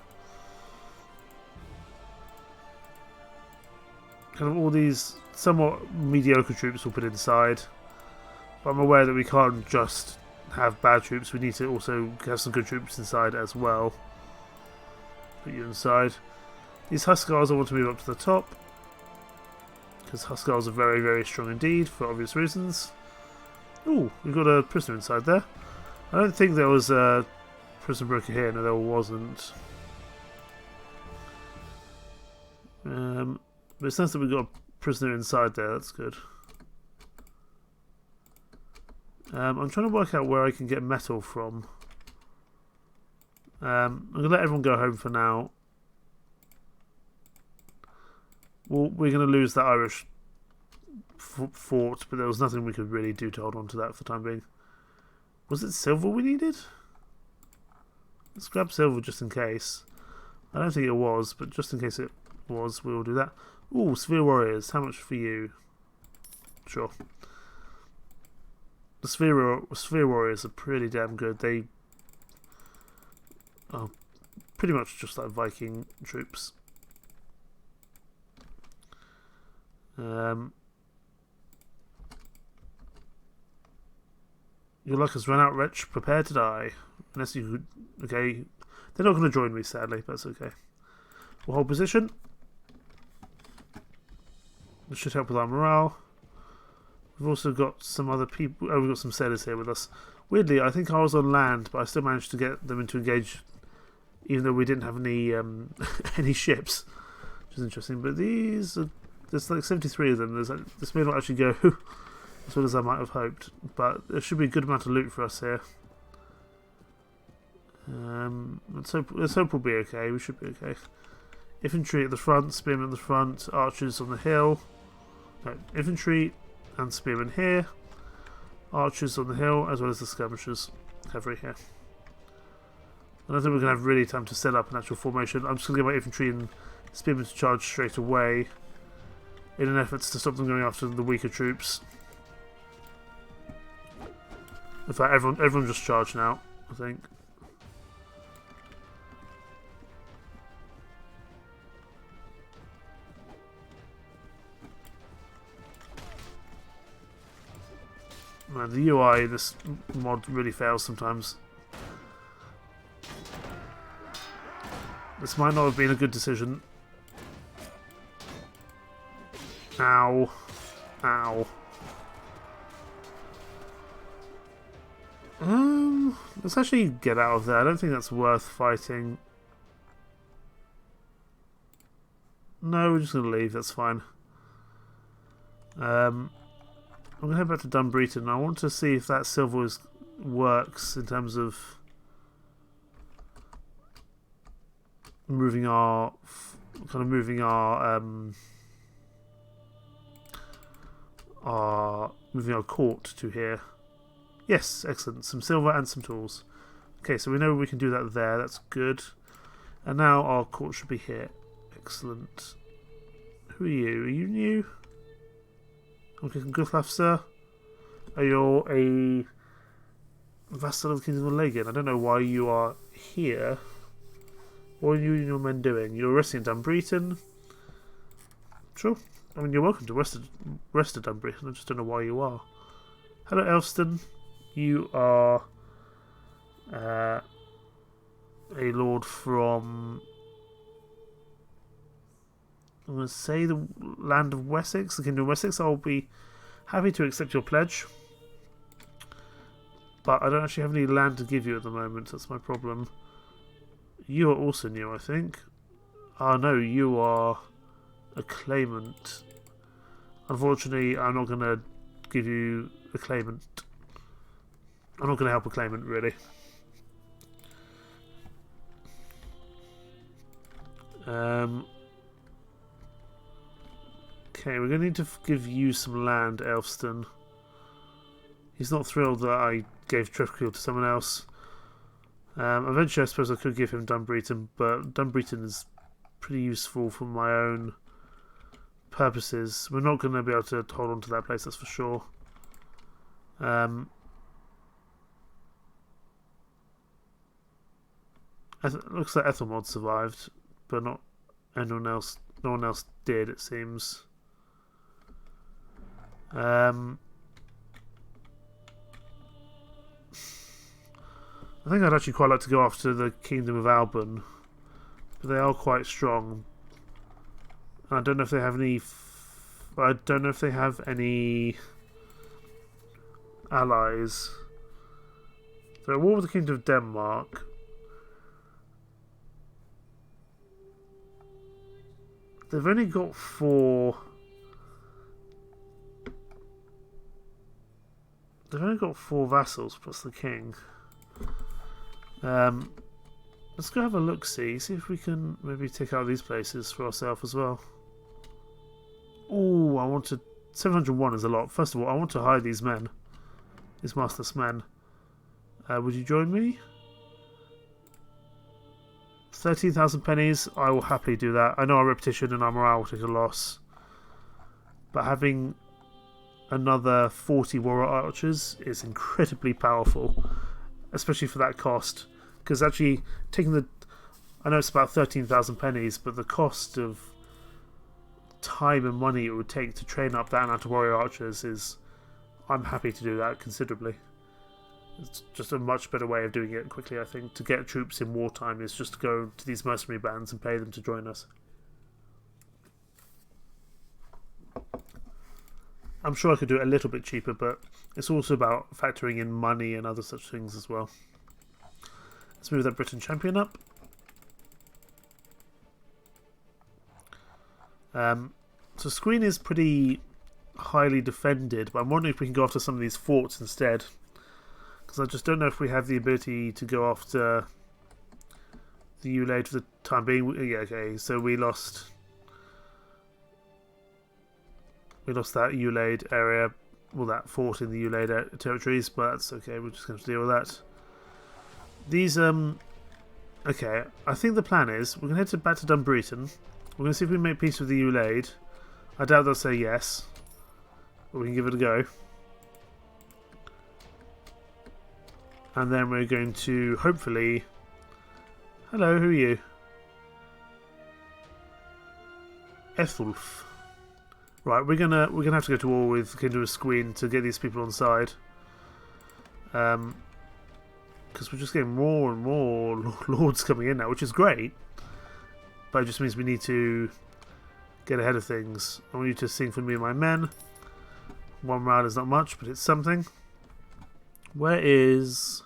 Kind of all these somewhat mediocre troops we'll put inside, but I'm aware that we can't just have bad troops, we need to also have some good troops inside as well. Put you inside. These Huskars I want to move up to the top, because Huskars are very, very strong indeed, for obvious reasons. Ooh, we've got a prisoner inside there. I don't think there was a prison broker here, no there wasn't. But it's nice that we've got a prisoner inside there, that's good. I'm trying to work out where I can get metal from. I'm going to let everyone go home for now. Well, we're going to lose that Irish fort, but there was nothing we could really do to hold on to that for the time being. Was it silver we needed? Let's grab silver just in case. I don't think it was, but just in case it was, we'll do that. Ooh, Sphere Warriors. How much for you? Sure. The Sphere Warriors are pretty damn good. They are pretty much just like Viking troops. Your luck has run out, wretch. Prepare to die. Unless you... Okay. They're not going to join me, sadly. But that's okay. We'll hold position. This should help with our morale. We've also got some other people... Oh, we've got some sailors here with us. Weirdly, I think I was on land, but I still managed to get them into engage, even though we didn't have any any ships. Which is interesting. But these are... There's like 73 of them. This may not actually go as well as I might have hoped, but there should be a good amount of loot for us here. Let's hope we'll be okay. We should be okay. Infantry at the front, spearmen at the front, archers on the hill. No, infantry and spearmen here. Archers on the hill, as well as the skirmishers cavalry here. I don't think we're going to have really time to set up an actual formation. I'm just going to get my infantry and spearmen to charge straight away, in an effort to stop them going after the weaker troops. In fact, everyone just charged now, I think. Man, the UI in this mod really fails sometimes. This might not have been a good decision. Ow. Ow. Let's actually get out of there. I don't think that's worth fighting. No, we're just going to leave. That's fine. I'm going to head back to Dunbreton. I want to see if that silver works in terms of moving our court to here. Yes, excellent. Some silver and some tools. Okay, so we know we can do that there. That's good. And now our court should be here. Excellent. Who are you? Are you new? Okay, good luck, sir. Are you Vassal of the Kingdom of Ulaidh. I don't know why you are here. What are you and your men doing? You're resting in Dunbreton. Sure. I mean, you're welcome to rest at Dunbreton. I just don't know why you are. Hello, Elston. You are a lord from, I'm going to say, the land of Wessex, the Kingdom of Wessex. I'll be happy to accept your pledge. But I don't actually have any land to give you at the moment. That's my problem. You are also new, I think. Ah, no, you are a claimant. Unfortunately, I'm not going to give you a claimant. I'm not going to help a claimant, really. Okay, we're going to need to give you some land, Elfston. He's not thrilled that I gave Trefkill to someone else. Eventually, I suppose I could give him Dunbreton, but Dunbreton is pretty useful for my own purposes. We're not going to be able to hold on to that place, that's for sure. Looks like Ethelmod survived, but not anyone else. No one else did, it seems. I think I'd actually quite like to go after the Kingdom of Alban, but they are quite strong. And I don't know if they have any. I don't know if they have any allies. They're at war with the Kingdom of Denmark. They've only got 4. They've only got 4 vassals plus the king. Let's go have a look-see. See if we can maybe take out these places for ourselves as well. Oh, I want to. 701 is a lot. First of all, I want to hire these men. These mastless men. Would you join me? 13,000 pennies. I will happily do that. I know our reputation and our morale will take a loss. But having another 40 warrior archers is incredibly powerful. Especially for that cost. Because actually, taking the... I know it's about 13,000 pennies, but the cost of time and money it would take to train up that amount of warrior archers is... I'm happy to do that considerably. It's just a much better way of doing it quickly, I think. To get troops in wartime is just to go to these mercenary bands and pay them to join us. I'm sure I could do it a little bit cheaper, but it's also about factoring in money and other such things as well. Let's move that Britain champion up. So Screen is pretty highly defended, but I'm wondering if we can go after some of these forts instead. Because I just don't know if we have the ability to go after the Ulaidh for the time being. Yeah, okay, so we lost that Ulaidh area, well, that fort in the Ulaidh territories, but that's okay, we're just going to deal with that. These, okay, I think the plan is, we're going to head back to Dunbreton. We're going to see if we can make peace with the Ulaidh. I doubt they'll say yes, but we can give it a go. And then we're going to, hopefully... Hello, who are you? Ethelf. Right, we're gonna have to go to war with Kingdom of Squeen to get these people on side. Because we're just getting more and more lords coming in now, which is great. But it just means we need to get ahead of things. I want you to sing for me and my men. 1 round is not much, but it's something. Where is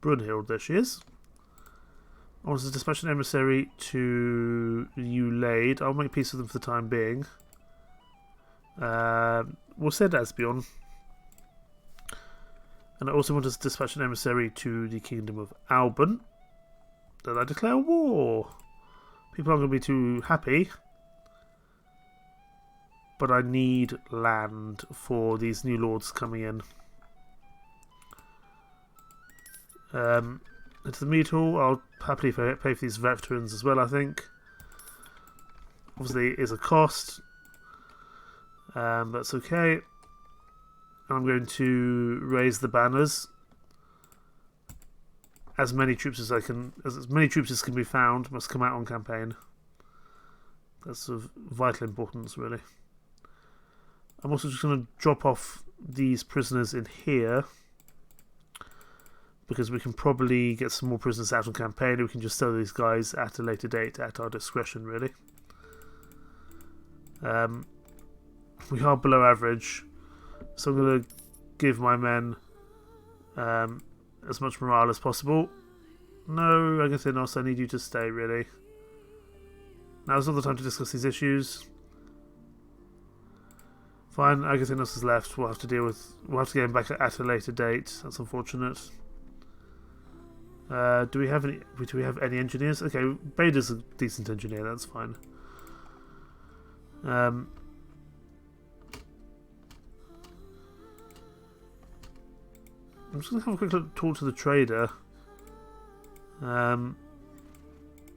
Brunhild? There she is. I want to dispatch an emissary to Ulaidh. I'll make peace with them for the time being. We'll send Asbjorn. And I also want to dispatch an emissary to the Kingdom of Alban. Then I declare war. People aren't going to be too happy. But I need land for these new lords coming in. Into the meat hall, I'll happily pay for these veterans as well, I think. Obviously, it is a cost. That's okay. I'm going to raise the banners. as many troops as as many troops as can be found must come out on campaign. That's of vital importance, really. I'm also just going to drop off these prisoners in here, because we can probably get some more prisoners out on campaign. We can just sell these guys at a later date at our discretion, really. We are below average, so I'm going to give my men as much morale as possible. No, Agathenos, I need you to stay, really. Now's not the time to discuss these issues. Fine, Agathenos is left. We'll have to deal with. We'll have to get him back at a later date. That's unfortunate. Do we have any? Do we have any engineers? Okay, Bader's a decent engineer. That's fine. I'm just going to have a quick look, talk to the trader.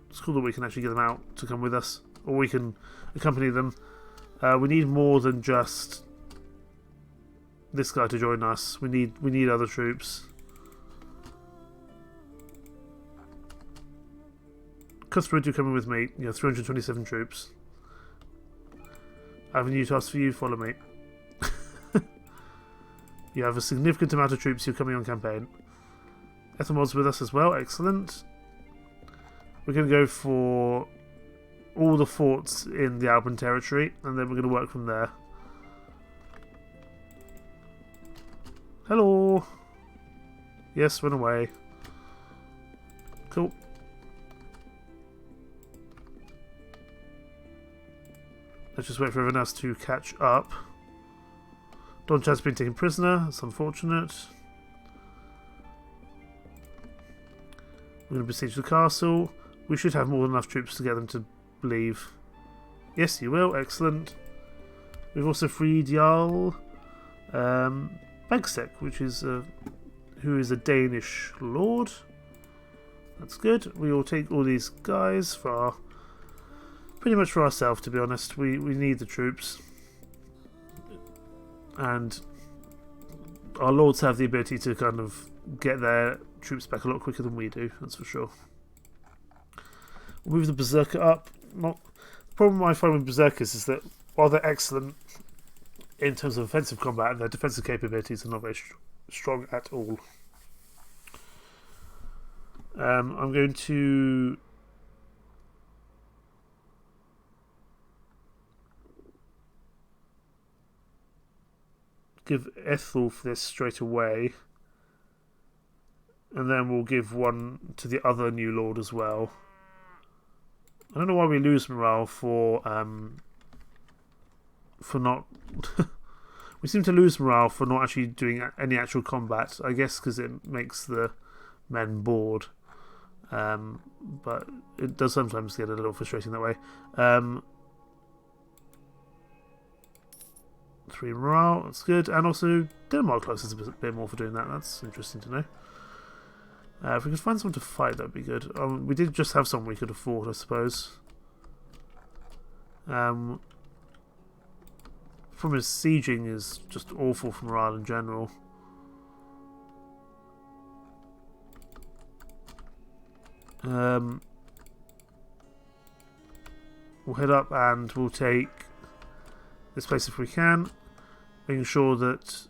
It's cool that we can actually get them out to come with us, or we can accompany them. We need more than just this guy to join us. We need other troops. Cuthbert, you're coming with me. You know, 327 troops. I have a new task for you. Follow me. You have a significant amount of troops. You're coming on campaign. Ethelmod's with us as well. Excellent. We're going to go for all the forts in the Alban territory, and then we're going to work from there. Hello. Yes, run away. Cool. Let's just wait for everyone else to catch up. Don Chad's been taken prisoner. That's unfortunate. We're going to besiege the castle. We should have more than enough troops to get them to leave. Yes, you will. Excellent. We've also freed Jarl Bagsek, which is who is a Danish lord. That's good. We will take all these guys for pretty much for ourselves, to be honest. We need the troops. And our lords have the ability to kind of get their troops back a lot quicker than we do, that's for sure. We'll move the Berserker up. The problem I find with Berserkers is that while they're excellent in terms of offensive combat, their defensive capabilities are not very strong at all. I'm going to give Ethelf this straight away, and then we'll give one to the other new lord as well. I don't know why we lose morale for not we seem to lose morale for not actually doing any actual combat, I guess because it makes the men bored, but it does sometimes get a little frustrating that way. 3 morale, that's good. And also Denmark likes us a bit more for doing that. That's interesting to know. If we could find someone to fight, that would be good. We did just have someone we could afford, I suppose. From his sieging is just awful for morale in general. We'll head up and we'll take this place if we can, making sure that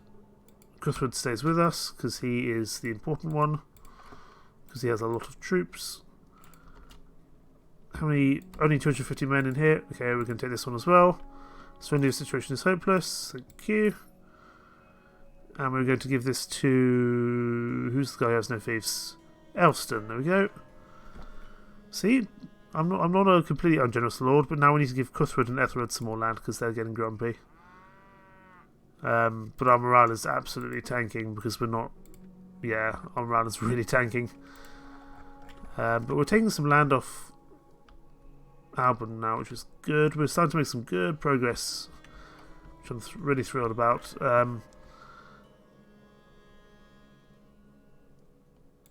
Cuthbert stays with us because he is the important one, because he has a lot of troops. How many? Only 250 men in here. Okay, we're going to take this one as well. Surrender situation is hopeless. Thank you. And we're going to give this to... who's the guy who has no thieves? Elston. There we go. See? I'm not a completely ungenerous lord, but now we need to give Cuthred and Ethelred some more land because they're getting grumpy. But our morale is absolutely tanking because we're not... yeah, our morale is really tanking. But we're taking some land off Alban now, which is good. We're starting to make some good progress, which I'm really thrilled about.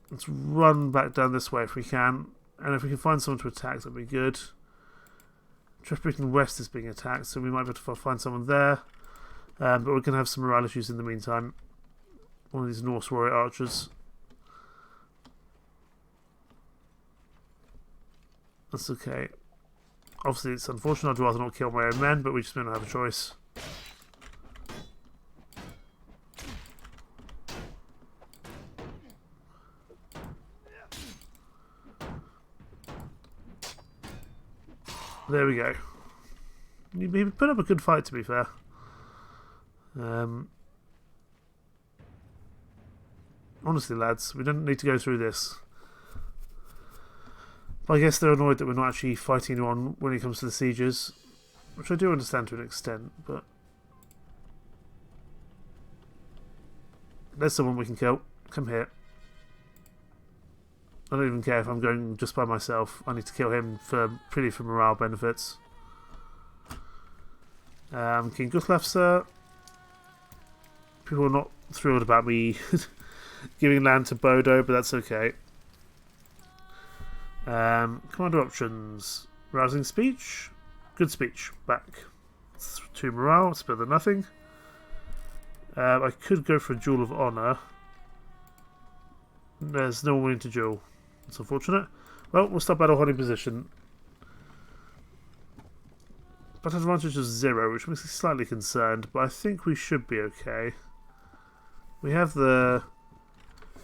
Let's run back down this way if we can. And if we can find someone to attack, that'd be good. Trespiton West is being attacked, so we might be able to find someone there. But we're going to have some morale issues in the meantime. One of these Norse warrior archers. That's okay. Obviously, it's unfortunate. I'd rather not kill my own men, but we just don't have a choice. There we go. He put up a good fight, to be fair. Honestly, lads, we don't need to go through this. But I guess they're annoyed that we're not actually fighting anyone when it comes to the sieges, which I do understand to an extent, but there's someone we can kill. Come here. I don't even care if I'm going just by myself. I need to kill him for morale benefits. King Guthlev, sir. People are not thrilled about me giving land to Bodo, but that's okay. Commander options. Rousing speech. Good speech. Back. It's 2 morale. It's better than nothing. I could go for a duel of honour. There's no one willing to duel. It's unfortunate. Well, we'll start battle holding position. Battle advantage is 0, which makes me slightly concerned, but I think we should be okay. We have the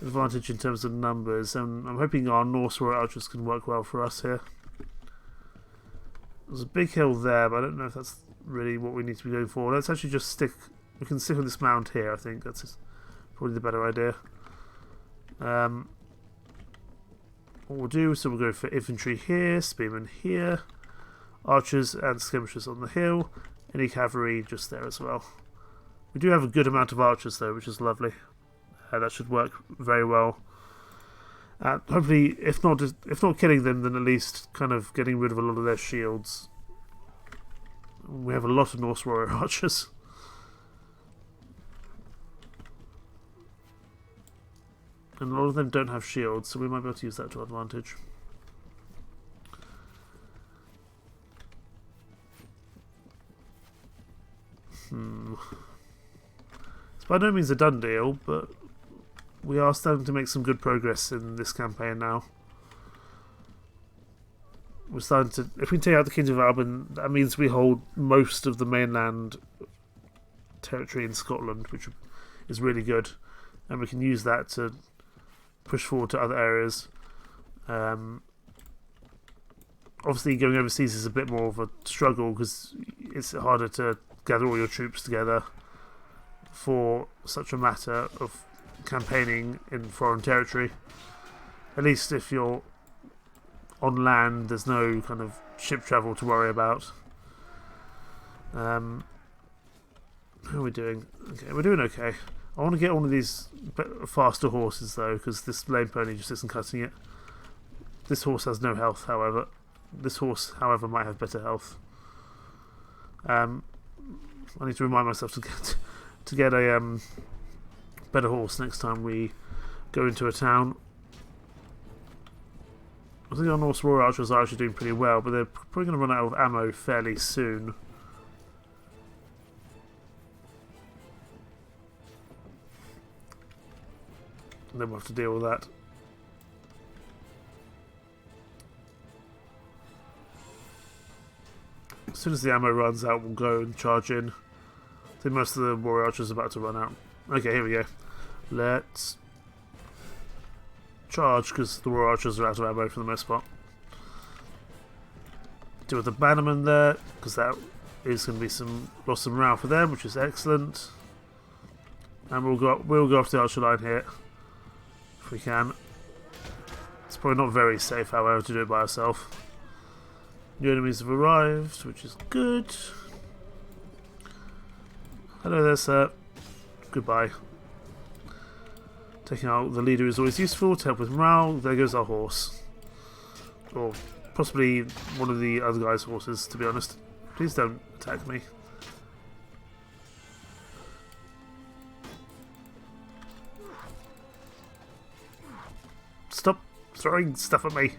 advantage in terms of numbers, and I'm hoping our Norse Warrior Archers can work well for us here. There's a big hill there, but I don't know if that's really what we need to be going for. Let's actually just stick... We can stick on this mound here, I think. That's probably the better idea. What we'll do, so we'll go for infantry here, spearmen here, archers and skirmishers on the hill, any cavalry just there as well. We do have a good amount of archers though, which is lovely. That should work very well. Hopefully, if not killing them, then at least kind of getting rid of a lot of their shields. We have a lot of Norse warrior archers. And a lot of them don't have shields, so we might be able to use that to our advantage. It's by no means a done deal, but we are starting to make some good progress in this campaign now. We're starting to... If we take out the Kingdom of Alban, that means we hold most of the mainland territory in Scotland, which is really good. And we can use that to push forward to other areas. Obviously going overseas is a bit more of a struggle because it's harder to gather all your troops together for such a matter of campaigning in foreign territory. At least if you're on land, there's no kind of ship travel to worry about. How are we doing? Okay, we're doing okay. I want to get one of these faster horses though, because this lame pony just isn't cutting it. This horse has no health, however. This horse, however, might have better health. I need to remind myself to get a better horse next time we go into a town. I think our Norse Warrior Archers are actually doing pretty well, but they're probably going to run out of ammo fairly soon. And then we'll have to deal with that. As soon as the ammo runs out, we'll go and charge in. I think most of the Warrior Archers are about to run out. Okay, here we go. Let's charge, because the Warrior Archers are out of ammo for the most part. Deal with the Bannerman there, because that is going to be some loss of morale for them, which is excellent. And we'll go off the archer line here. If we can. It's probably not very safe, however, to do it by ourselves. New enemies have arrived, which is good. Hello there, sir. Goodbye. Taking out the leader is always useful to help with morale. There goes our horse. Or possibly one of the other guy's horses, to be honest. Please don't attack me. Stop throwing stuff at me.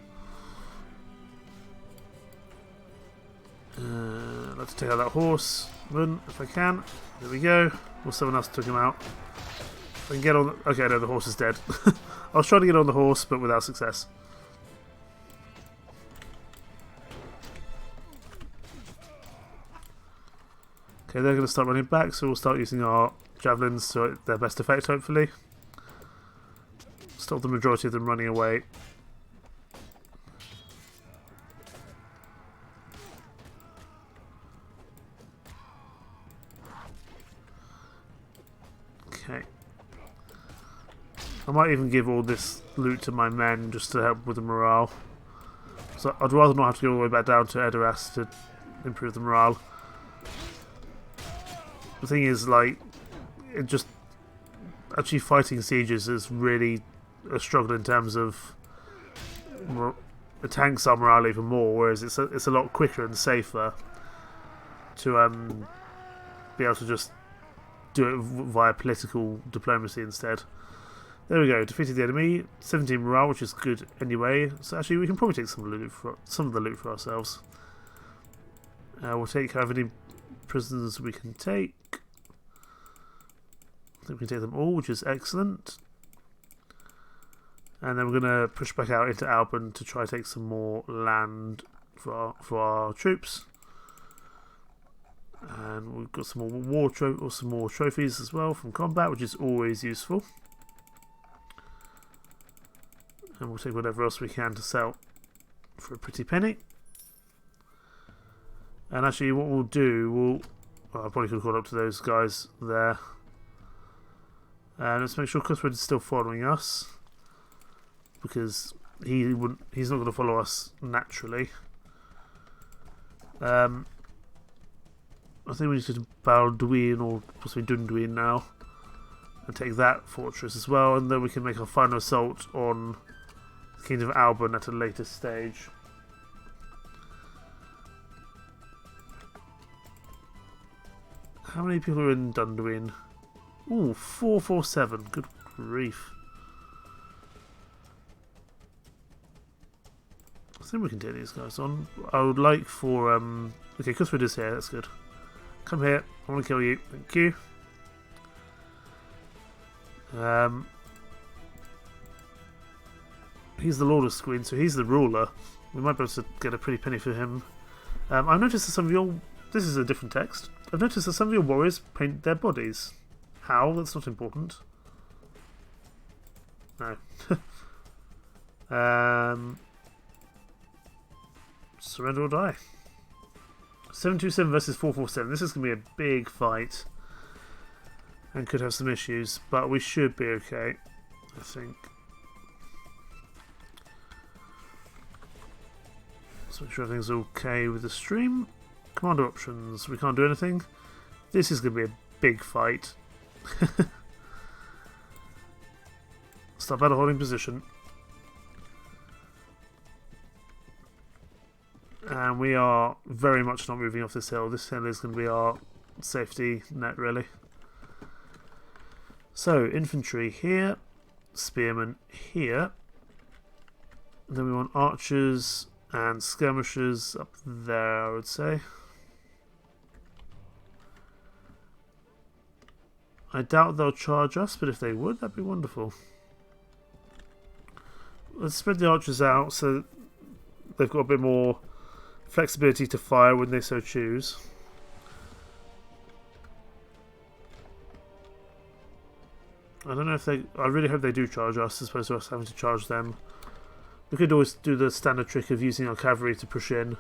Let's take out that horse. Run if I can. There we go. Well, someone else took him out. I can get on. Okay, no, the horse is dead. I was trying to get on the horse, but without success. Okay, they're going to start running back, so we'll start using our javelins to their best effect, hopefully. Stop the majority of them running away. Okay. I might even give all this loot to my men just to help with the morale. So I'd rather not have to go all the way back down to Edoras to improve the morale. The thing is, like, it just actually fighting sieges is really a struggle in terms of the tanks are morale even more, whereas it's a lot quicker and safer to be able to just do it via political diplomacy instead. There we go, defeated the enemy, 17 morale, which is good anyway. So actually, we can probably take some of the loot for ourselves. We'll take however many prisoners we can take. I think we can take them all, which is excellent. And then we're going to push back out into Alban to try to take some more land for our troops. And we've got some more trophies as well from combat, which is always useful. And we'll take whatever else we can to sell for a pretty penny. And actually, what we'll do, I probably could have caught up to those guys there. And let's make sure Cuthred is still following us, because he's not going to follow us naturally. I think we need to Balduin or possibly Dunduin now and take that fortress as well, and then we can make our final assault on the Kingdom of Alban at a later stage. How many people are in Dunduin? Ooh, 447. Good grief. I think we can take these guys on. I would like for... okay, Cuthred is here. That's good. Come here. I want to kill you. Thank you. He's the Lord of Squeen, so he's the ruler. We might be able to get a pretty penny for him. I've noticed that some of your... This is a different text. I've noticed that some of your warriors paint their bodies. How? That's not important. No. Surrender or die. 727 versus 447. This is going to be a big fight. And could have some issues. But we should be okay, I think. Let's make sure everything's okay with the stream. Commander options. We can't do anything. This is going to be a big fight. Start battle holding position. And we are very much not moving off this hill. This hill is going to be our safety net, really. So, infantry here. Spearmen here. And then we want archers and skirmishers up there, I would say. I doubt they'll charge us, but if they would, that'd be wonderful. Let's spread the archers out so they've got a bit more flexibility to fire when they so choose. I don't know if they... I really hope they do charge us as opposed to us having to charge them. We could always do the standard trick of using our cavalry to push in.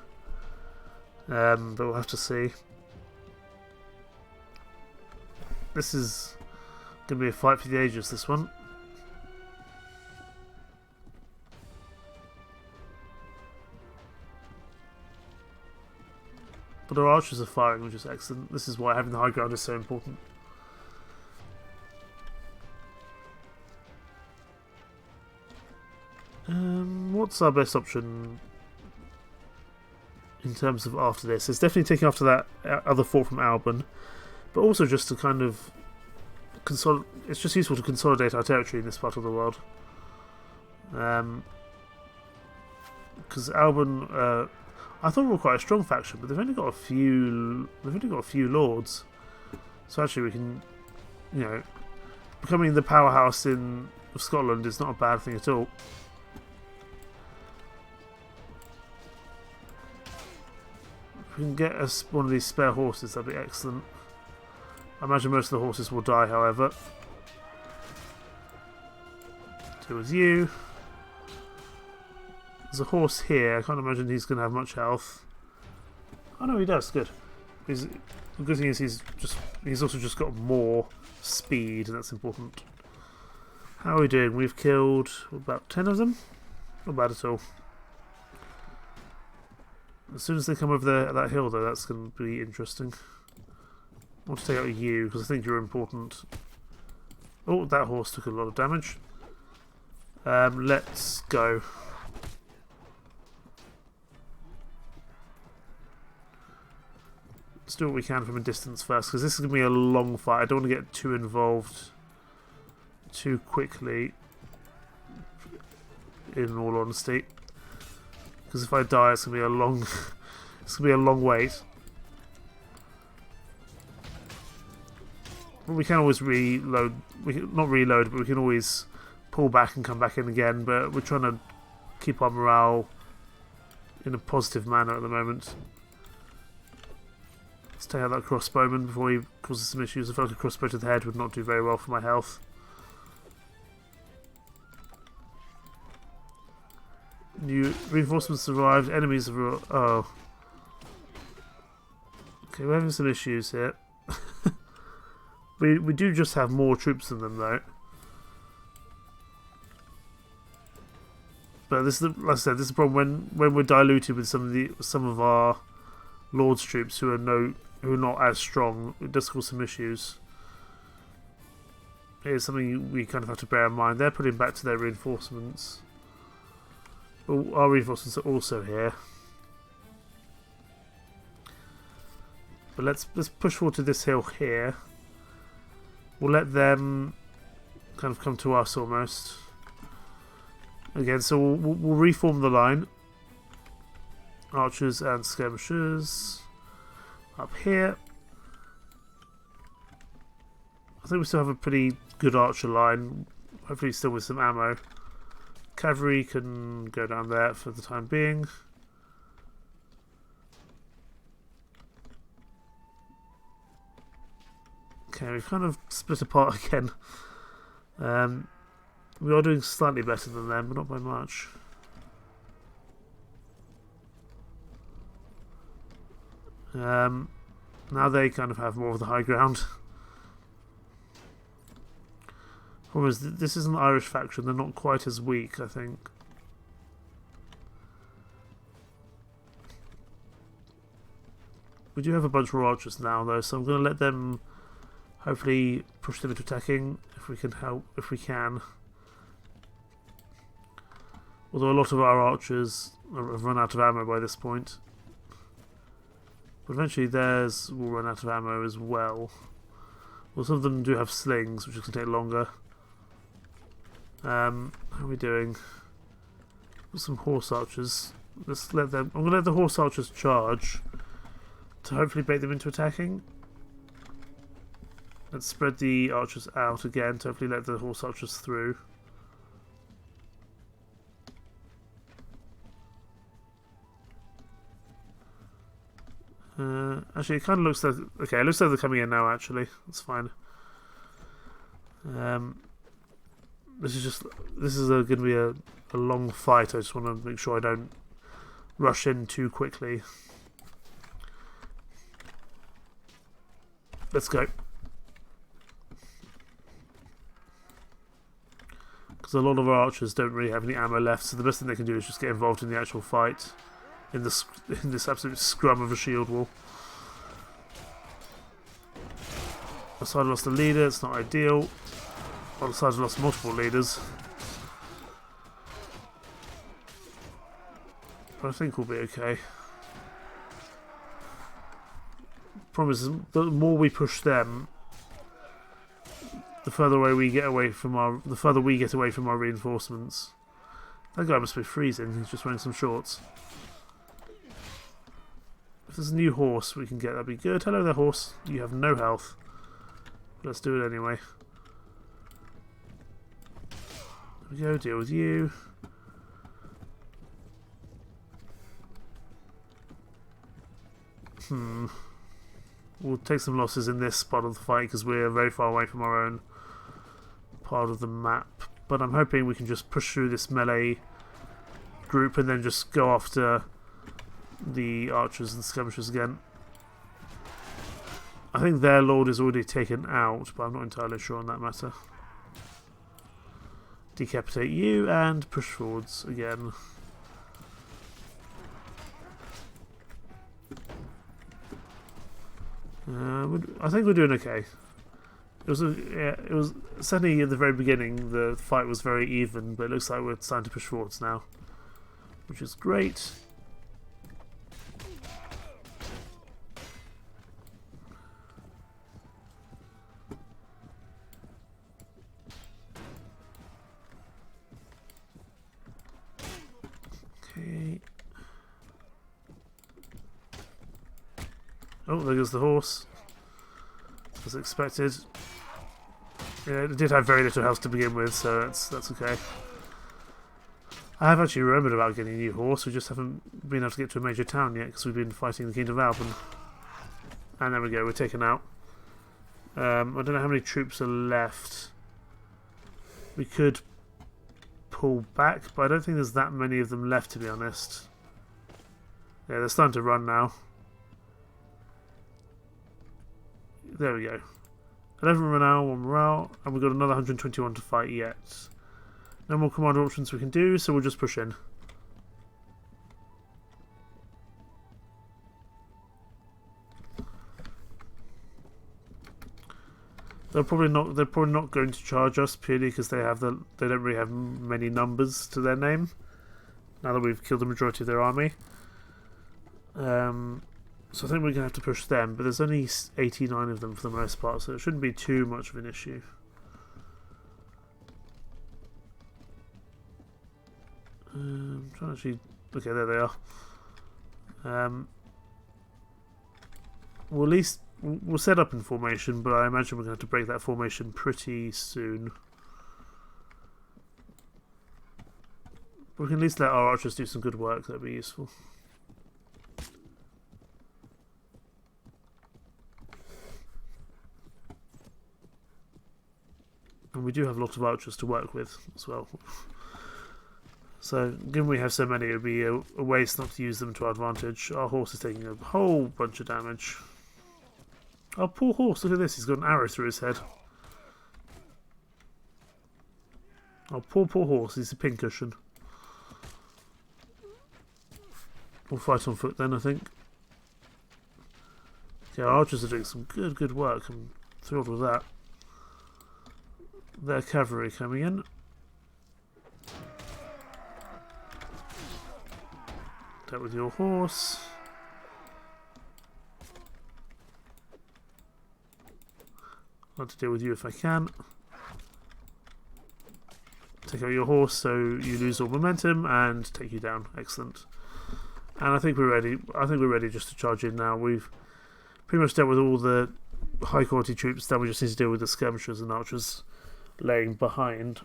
But we'll have to see. This is going to be a fight for the ages, this one. But our archers are firing, which is excellent. This is why having the high ground is so important. What's our best option in terms of after this? It's definitely taking after that other fort from Alban, but also just to kind of consolidate. It's just useful to consolidate our territory in this part of the world. Because Alban, I thought we were quite a strong faction, but they've only got a few. They've only got a few lords, so actually we can, you know, becoming the powerhouse of Scotland is not a bad thing at all. If we can get us one of these spare horses, that'd be excellent. I imagine most of the horses will die, however. Deal with you. There's a horse here. I can't imagine he's going to have much health. Oh no, he does. Good. The good thing is he's also just got more speed, and that's important. How are we doing? We've killed about 10 of them. Not bad at all. As soon as they come over that hill, though, that's going to be interesting. I want to take out you because I think you're important. Oh, that horse took a lot of damage. Let's go. Let's do what we can from a distance first, because this is going to be a long fight. I don't want to get too involved too quickly, in all honesty. Because if I die, it's going to be a long, it's going to be a long wait. But we can always reload. Not reload, but we can always pull back and come back in again. But we're trying to keep our morale in a positive manner at the moment. Let's take out that crossbowman before he causes some issues. I feel like a crossbow to the head would not do very well for my health. New reinforcements arrived. Enemies have arrived. Oh. Okay, we're having some issues here. we do just have more troops than them, though. But this is like I said, this is the problem when we're diluted with some of our Lord's troops who are not as strong. It does cause some issues. It is something we kind of have to bear in mind. They're putting back to their reinforcements. Oh, our reinforcements are also here. But let's push forward to this hill here. We'll let them kind of come to us almost. Again, so we'll reform the line. Archers and skirmishers up here. I think we still have a pretty good archer line. Hopefully still with some ammo. Cavalry can go down there for the time being. Okay, we've kind of split apart again. We are doing slightly better than them, but not by much. Now they kind of have more of the high ground. Problem is, this is an Irish faction. They're not quite as weak, I think. We do have a bunch more archers now, though, so I'm going to let them hopefully push them into attacking if we can help, if we can. Although a lot of our archers have run out of ammo by this point. But eventually theirs will run out of ammo as well. Well, some of them do have slings, which is going to take longer. How are we doing? Got some horse archers. Let's let them. I'm going to let the horse archers charge to hopefully bait them into attacking. Let's spread the archers out again to hopefully let the horse archers through. Actually, it kind of looks like... Okay, it looks like they're coming in now, actually. That's fine. This is going to be a long fight. I just want to make sure I don't rush in too quickly. Let's go. Because a lot of our archers don't really have any ammo left, so the best thing they can do is just get involved in the actual fight. In this absolute scrum of a shield wall. Our side lost a leader, it's not ideal. Our side lost multiple leaders. But I think we'll be okay. Problem is, the more we push them, the further away we get away from our reinforcements. That guy must be freezing, he's just wearing some shorts. If there's a new horse we can get, that'd be good. Hello there, horse. You have no health. Let's do it anyway. There we go, deal with you. we'll take some losses in this part of the fight because we're very far away from our own part of the map. But I'm hoping we can just push through this melee group and then just go after the archers and skirmishers again. I think their lord is already taken out, but I'm not entirely sure on that matter. Decapitate you and push forwards again. I think we're doing okay. It was certainly at the very beginning the fight was very even, but it looks like we're starting to push forwards now, which is great. Okay. Oh, there goes the horse. As expected. Yeah, it did have very little health to begin with, so that's okay. I have actually remembered about getting a new horse. We just haven't been able to get to a major town yet because we've been fighting the Kingdom of Alban. And there we go, we're taken out. I don't know how many troops are left. We could pull back, but I don't think there's that many of them left, to be honest. Yeah, they're starting to run now. There we go. 11 morale, 1 morale, and we've got another 121 to fight yet. No more commander options we can do, so we'll just push in. They're probably not going to charge us purely because they don't really have many numbers to their name. Now that we've killed the majority of their army. So I think we're going to have to push them, but there's only 89 of them for the most part, so it shouldn't be too much of an issue. I'm trying to actually... Okay, there they are. We'll at least... We'll set up in formation, but I imagine we're going to have to break that formation pretty soon. We can at least let our archers do some good work, that'd be useful. And we do have a lot of archers to work with as well. So, given we have so many, it would be a waste not to use them to our advantage. Our horse is taking a whole bunch of damage. Our poor horse, look at this, he's got an arrow through his head. Our poor horse, he's a pincushion. We'll fight on foot then, I think. Yeah, our archers are doing some good work. I'm thrilled with that. Their cavalry coming in. Dealt with your horse. I'd like to deal with you if I can. Take out your horse so you lose all momentum and take you down. Excellent. And I think we're ready. I think we're ready just to charge in now. We've pretty much dealt with all the high quality troops. Now we just need to deal with the skirmishers and archers laying behind.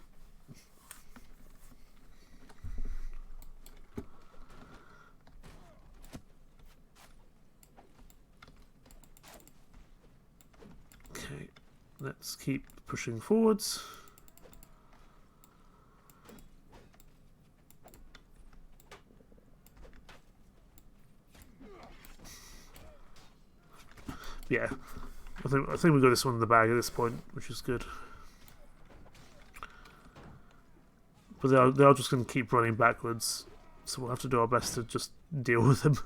Okay, let's keep pushing forwards. Yeah, I think we've got this one in the bag at this point, which is good. But they are just going to keep running backwards, so we'll have to do our best to just deal with them.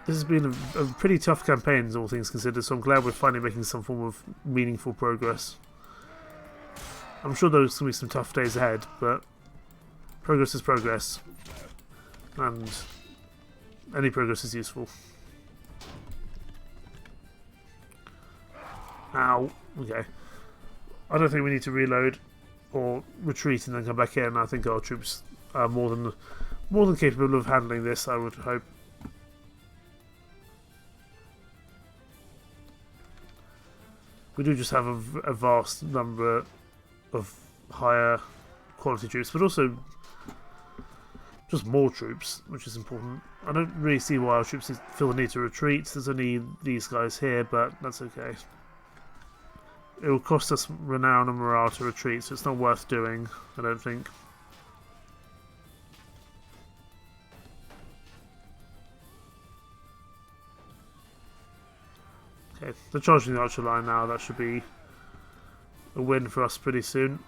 This has been a pretty tough campaign, all things considered, so I'm glad we're finally making some form of meaningful progress. I'm sure there's going to be some tough days ahead, but progress is progress, and any progress is useful. Ow. Okay. I don't think we need to reload or retreat and then come back in. I think our troops are more than capable of handling this, I would hope. We do just have a vast number of higher quality troops, but also just more troops, which is important. I don't really see why our troops feel the need to retreat. There's only these guys here, but that's okay. It will cost us renown and morale to retreat, so it's not worth doing, I don't think. Okay, they're charging the archer line now. That should be a win for us pretty soon.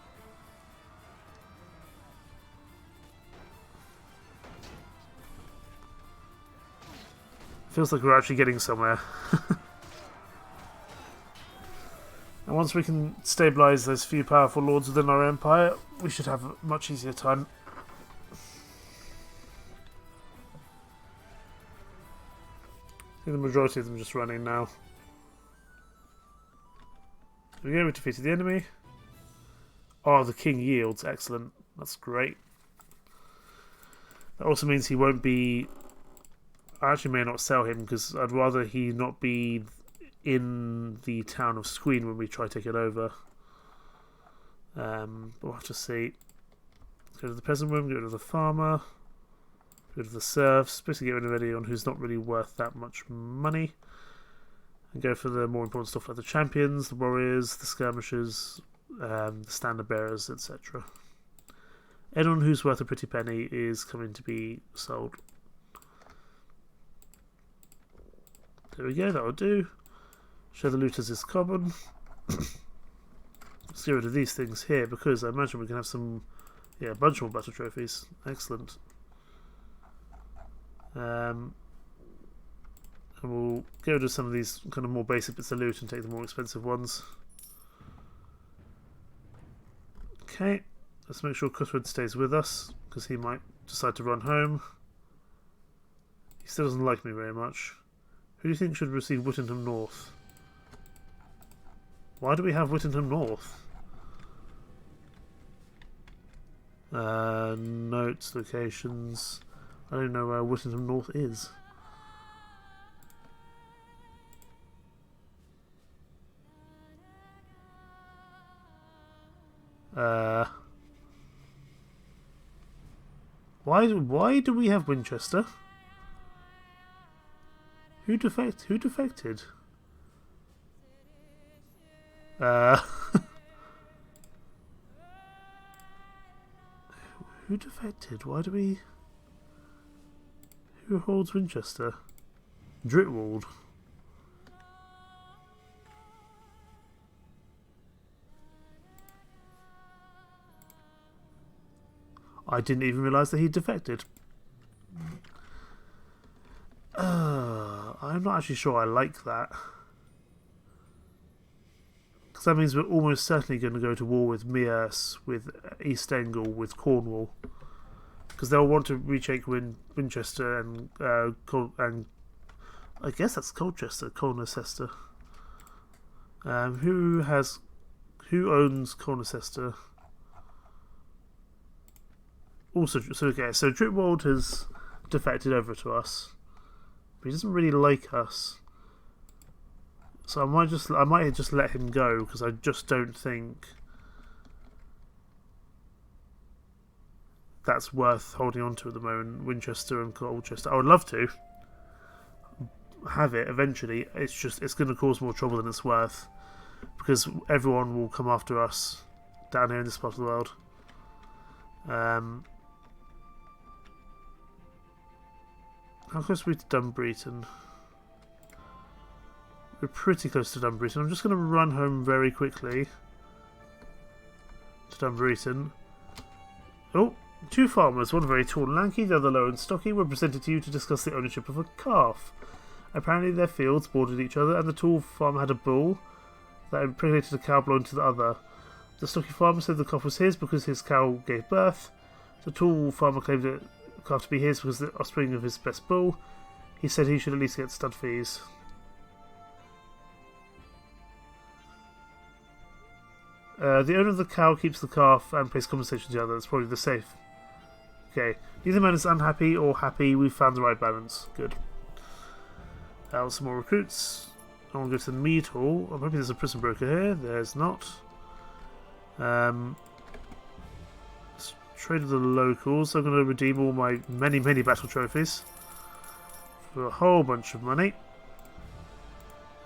Feels like we're actually getting somewhere. And once we can stabilise those few powerful lords within our empire, we should have a much easier time. I think the majority of them are just running now. There we go, we defeated the enemy. Oh, the king yields. Excellent. That's great. That also means he won't be... I actually may not sell him because I'd rather he not be in the town of Squeen when we try to take it over. But we'll have to see. Go to the peasant woman, go to the farmer, go to the serfs, basically get rid of anyone who's not really worth that much money. And go for the more important stuff like the champions, the warriors, the skirmishers, the standard bearers, etc. Anyone who's worth a pretty penny is coming to be sold. There we go, that'll do. Show the looters is common. Let's get rid of these things here because I imagine we can have some, yeah, a bunch more battle trophies. Excellent. And we'll get rid of some of these kind of more basic bits of loot and take the more expensive ones. Okay, let's make sure Cuthred stays with us because he might decide to run home. He still doesn't like me very much. Who do you think should receive Whittingham North? Why do we have Whittingham North? Notes, locations. I don't know where Whittingham North is. Why do we have Winchester? Who defected? Who defected? Why do we... Who holds Winchester? Dritwald. I didn't even realise that he defected. I'm not actually sure I like that. Because that means we're almost certainly going to go to war with Meerce, with East Angle, with Cornwall. Because they'll want to retake Winchester and I guess that's Colchester, Colnacester. Who owns Colnacester? Also, so Dritwald has defected over to us, but he doesn't really like us. So I might just let him go because I just don't think that's worth holding on to at the moment. Winchester and Colchester. I would love to have it eventually. It's going to cause more trouble than it's worth because everyone will come after us down here in this part of the world. How close are we to Dunbreton? We're pretty close to Dunbreton. I'm just going to run home very quickly to Dunbreton. Oh, two farmers, one very tall and lanky, the other low and stocky, were presented to you to discuss the ownership of a calf. Apparently their fields bordered each other, and the tall farmer had a bull that impregnated a cow belonging to the other. The stocky farmer said the calf was his because his cow gave birth. The tall farmer claimed it calf to be his because the offspring of his best bull. He said he should at least get stud fees. The owner of the cow keeps the calf and pays compensation to the other. That's probably the safe. Okay. Neither man is unhappy or happy. We've found the right balance. Good. Some more recruits. I want to go to the mead hall. I'm hoping there's a prison broker here. There's not. Let's trade with the locals. I'm going to redeem all my many battle trophies for a whole bunch of money.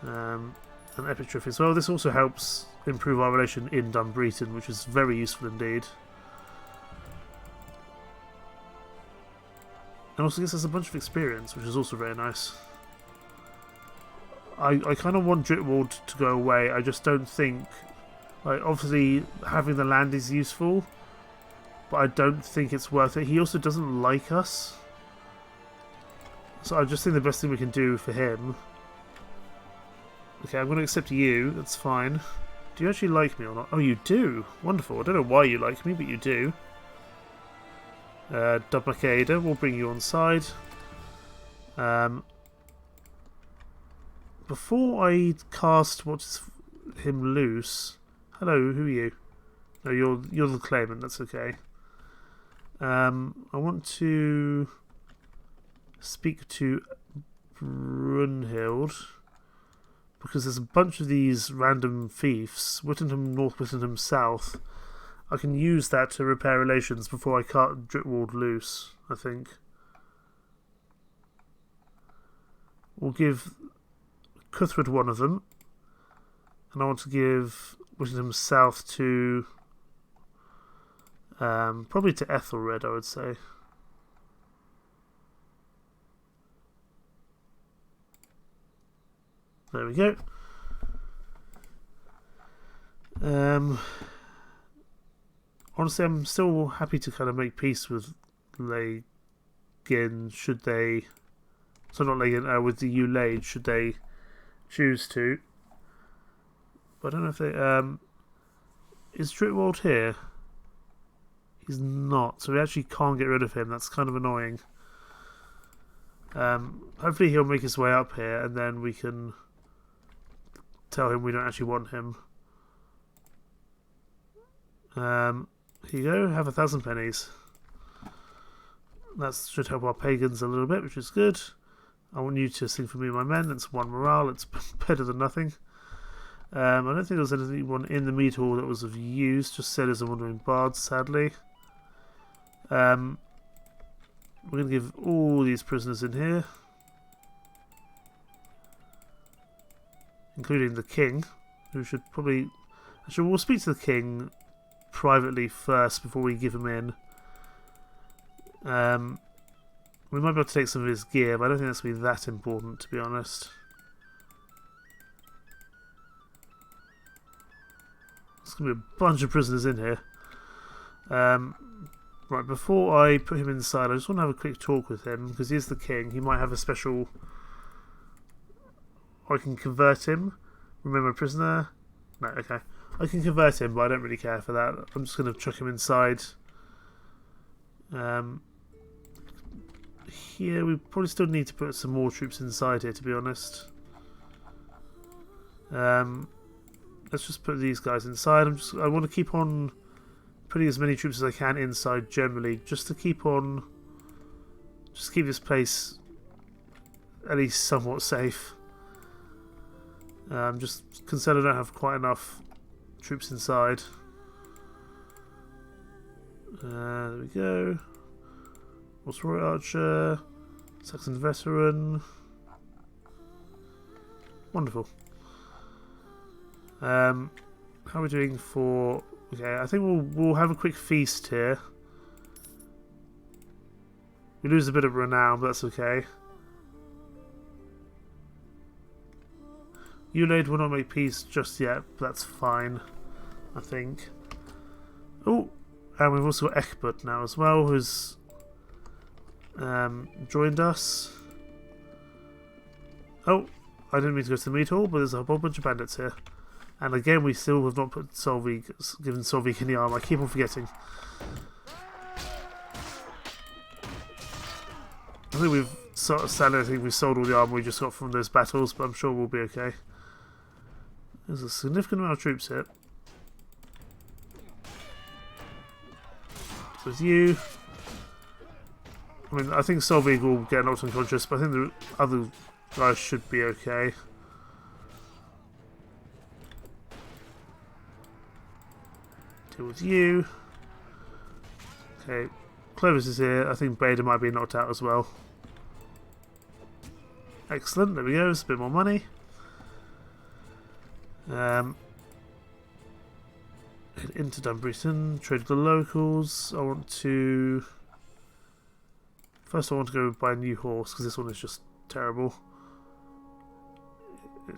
An epic trophy as well. This also helps improve our relation in Dunbreton, which is very useful indeed. And also gives us a bunch of experience, which is also very nice. I kind of want Dritwald to go away. I just don't think... Like, obviously, having the land is useful, but I don't think it's worth it. He also doesn't like us. So I just think the best thing we can do for him... Okay, I'm going to accept you. That's fine. Do you actually like me or not? Oh, you do. Wonderful. I don't know why you like me, but you do. Dubmakeda, we'll bring you on side. Before I cast him loose... Hello, who are you? No, you're the claimant, that's okay. I want to speak to Brunhild, because there's a bunch of these random fiefs, Whittingham North, Whittingham South. I can use that to repair relations before I cut Dritwald loose, I think. We'll give Cuthred one of them, and I want to give Whittingham South to... probably to Ethelred, I would say. There we go. Honestly, I'm still happy to kind of make peace with Legin, should they... So not Legin, with the Ulaidh, should they choose to. But I don't know if they... is Dritwald here? He's not, so we actually can't get rid of him. That's kind of annoying. Hopefully he'll make his way up here, and then we can tell him we don't actually want him. Here you go, have 1,000 pennies. That should help our pagans a little bit, which is good. I want you to sing for me, my men. It's 1 morale, it's better than nothing. I don't think there was anyone in the mead hall that was of use, just sailors and wandering bards, sadly. We're going to give all these prisoners in here, including the king, who should probably... Actually, we'll speak to the king privately first before we give him in. We might be able to take some of his gear, but I don't think that's going to be that important, to be honest. There's going to be a bunch of prisoners in here. Right, before I put him inside, I just want to have a quick talk with him, because he is the king. He might have a special... I can convert him. Remember a prisoner? No, okay. I can convert him, but I don't really care for that. I'm just going to chuck him inside. Here, we probably still need to put some more troops inside here, to be honest. Let's just put these guys inside. I want to keep on putting as many troops as I can inside generally, just to keep on... Just keep this place at least somewhat safe. Just concerned I don't have quite enough troops inside. There we go. Roy Archer, Saxon Veteran. Wonderful. How are we doing for... Okay, I think we'll have a quick feast here. We lose a bit of renown, but that's okay. Ulaidh will not make peace just yet, but that's fine, I think. Oh, and we've also got Ecbert now as well, who's joined us. Oh, I didn't mean to go to the meat hall, but there's a whole bunch of bandits here. And again, we still have not put given Solveig any arm. I keep on forgetting. I think we've sadly, I think we've sold all the armor we just got from those battles, but I'm sure we'll be okay. There's a significant amount of troops here. So it's you. I mean, I think Solveig will get knocked unconscious, but I think the other guys should be okay. Deal with you. Okay, Clovis is here. I think Bader might be knocked out as well. Excellent, there we go, it's a bit more money. Head into Dunbreton, trade with the locals. I want to... First I want to go buy a new horse, because this one is just terrible.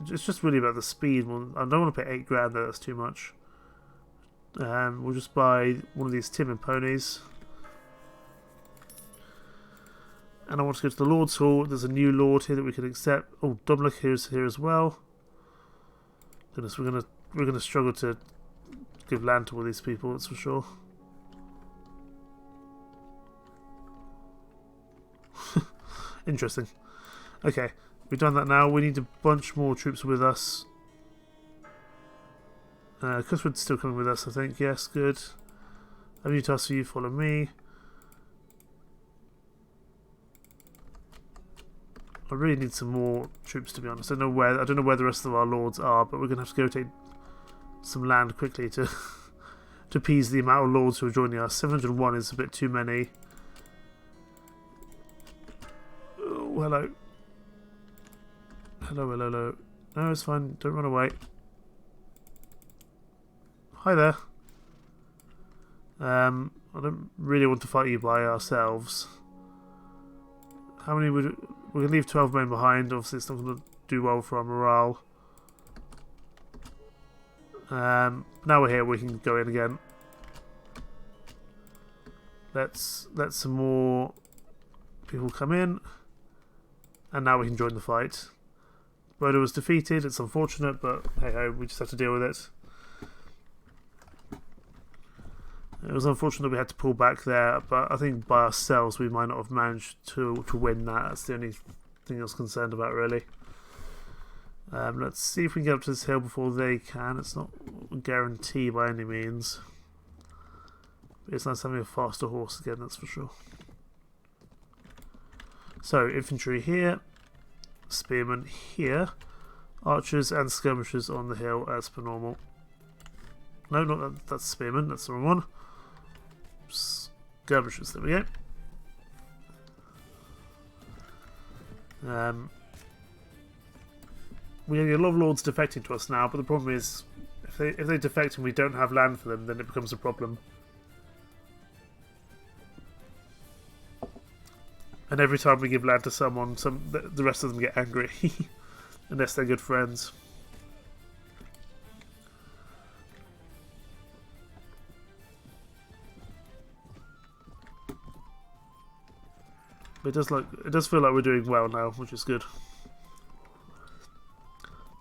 It's just really about the speed one. I don't want to pay 8 grand though, that's too much. We'll just buy one of these Timon ponies. And I want to go to the Lord's Hall. There's a new Lord here that we can accept. Oh, Dominic is here as well. Goodness, we're gonna struggle to give land to all these people, that's for sure. Interesting. Okay, we've done that now. We need a bunch more troops with us. Cuthred's still coming with us, I think. Yes, good. I have new tasks for you. Follow me. I really need some more troops, to be honest. I don't know where the rest of our lords are, but we're gonna have to go take some land quickly to to appease the amount of lords who are joining us. 701 is a bit too many. Oh, hello. Hello, hello, hello. No, it's fine. Don't run away. Hi there. I don't really want to fight you by ourselves. How many would... We're going to leave 12 men behind. Obviously, it's not going to do well for our morale. Now we're here, we can go in again. Let's let some more people come in. And now we can join the fight. Bodo was defeated. It's unfortunate, but hey ho, we just have to deal with it. It was unfortunate we had to pull back there, but I think by ourselves we might not have managed to win that. That's the only thing I was concerned about, really. Let's see if we can get up to this hill before they can. It's not a guarantee by any means. But it's nice having a faster horse again, that's for sure. So, infantry here, spearmen here, archers and skirmishers on the hill as per normal. No, not that, that's spearmen, that's the wrong one. Skirmishers, there we go. We have a lot of lords defecting to us now, but the problem is, if they defect and we don't have land for them, then it becomes a problem. And every time we give land to someone, the rest of them get angry, unless they're good friends. But it does feel like we're doing well now, which is good.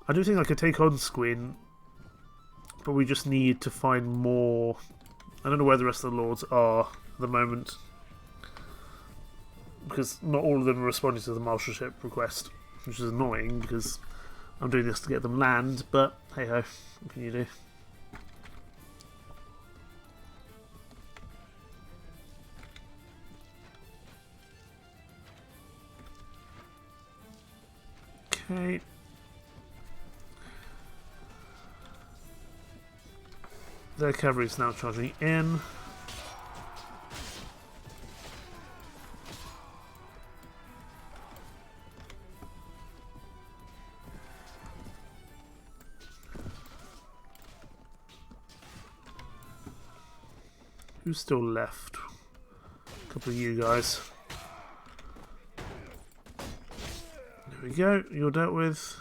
I do think I could take on Squin, but we just need to find more. I don't know where the rest of the lords are at the moment, because not all of them are responding to the marshalship request, which is annoying because I'm doing this to get them land, but hey ho, what can you do? Okay. Their cavalry is now charging in. Who's still left? A couple of you guys. There we go, you're dealt with.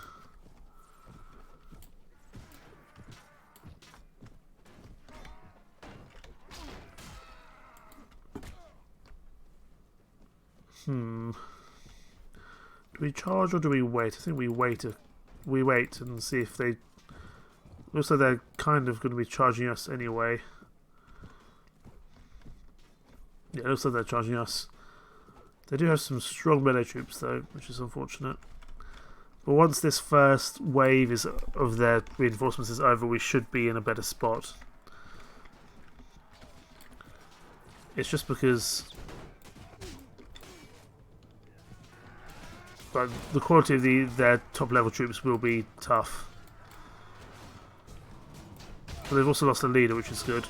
Do we charge or do we wait? I think we wait. We wait and see if they... Looks like they're kind of going to be charging us anyway. Yeah, it looks like they're charging us. They do have some strong melee troops though, which is unfortunate. But once this first wave of their reinforcements is over, we should be in a better spot. It's just because... But the quality of their top level troops will be tough. But they've also lost a leader, which is good.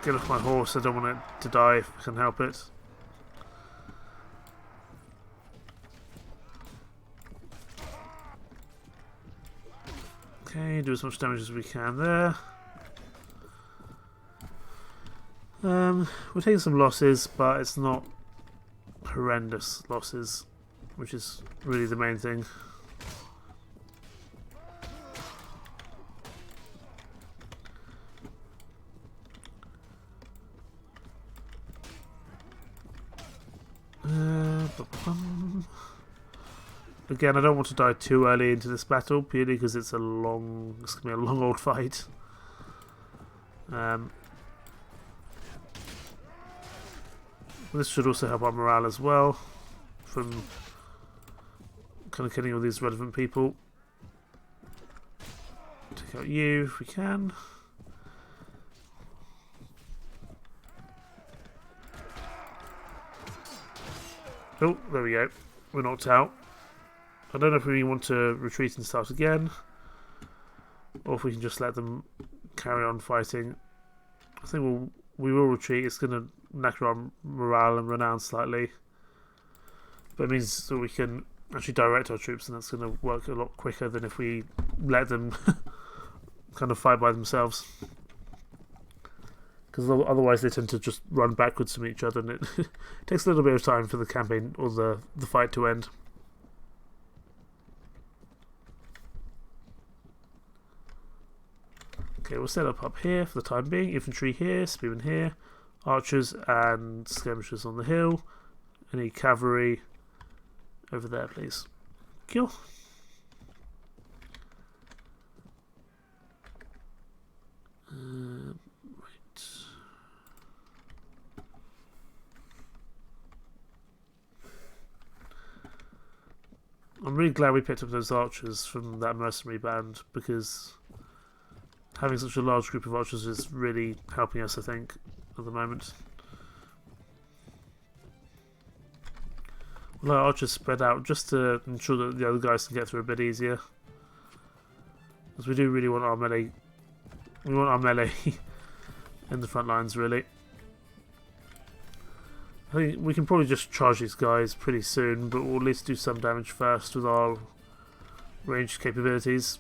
get off my horse. I don't want it to die if I can help it. Okay, do as much damage as we can there. We're taking some losses, but it's not horrendous losses, which is really the main thing. Again, I don't want to die too early into this battle, purely because it's going to be a long old fight. This should also help our morale as well, from kind of killing all these relevant people. Take out you if we can. Oh, there we go. We're knocked out. I don't know if we want to retreat and start again, or if we can just let them carry on fighting. I think we will retreat. It's going to knacker our morale and renown slightly, but it means that we can actually direct our troops, and that's going to work a lot quicker than if we let them kind of fight by themselves. Because otherwise they tend to just run backwards from each other, and it takes a little bit of time for the campaign or the fight to end. Okay, we'll set up here for the time being. Infantry here, spearmen here, archers and skirmishers on the hill. Any cavalry over there, please. Kill. Right. I'm really glad we picked up those archers from that mercenary band, because having such a large group of archers is really helping us, I think, at the moment. We'll let our archers spread out just to ensure that the other guys can get through a bit easier. Because we do really want our melee. We want our melee in the front lines, really. I think we can probably just charge these guys pretty soon, but we'll at least do some damage first with our ranged capabilities.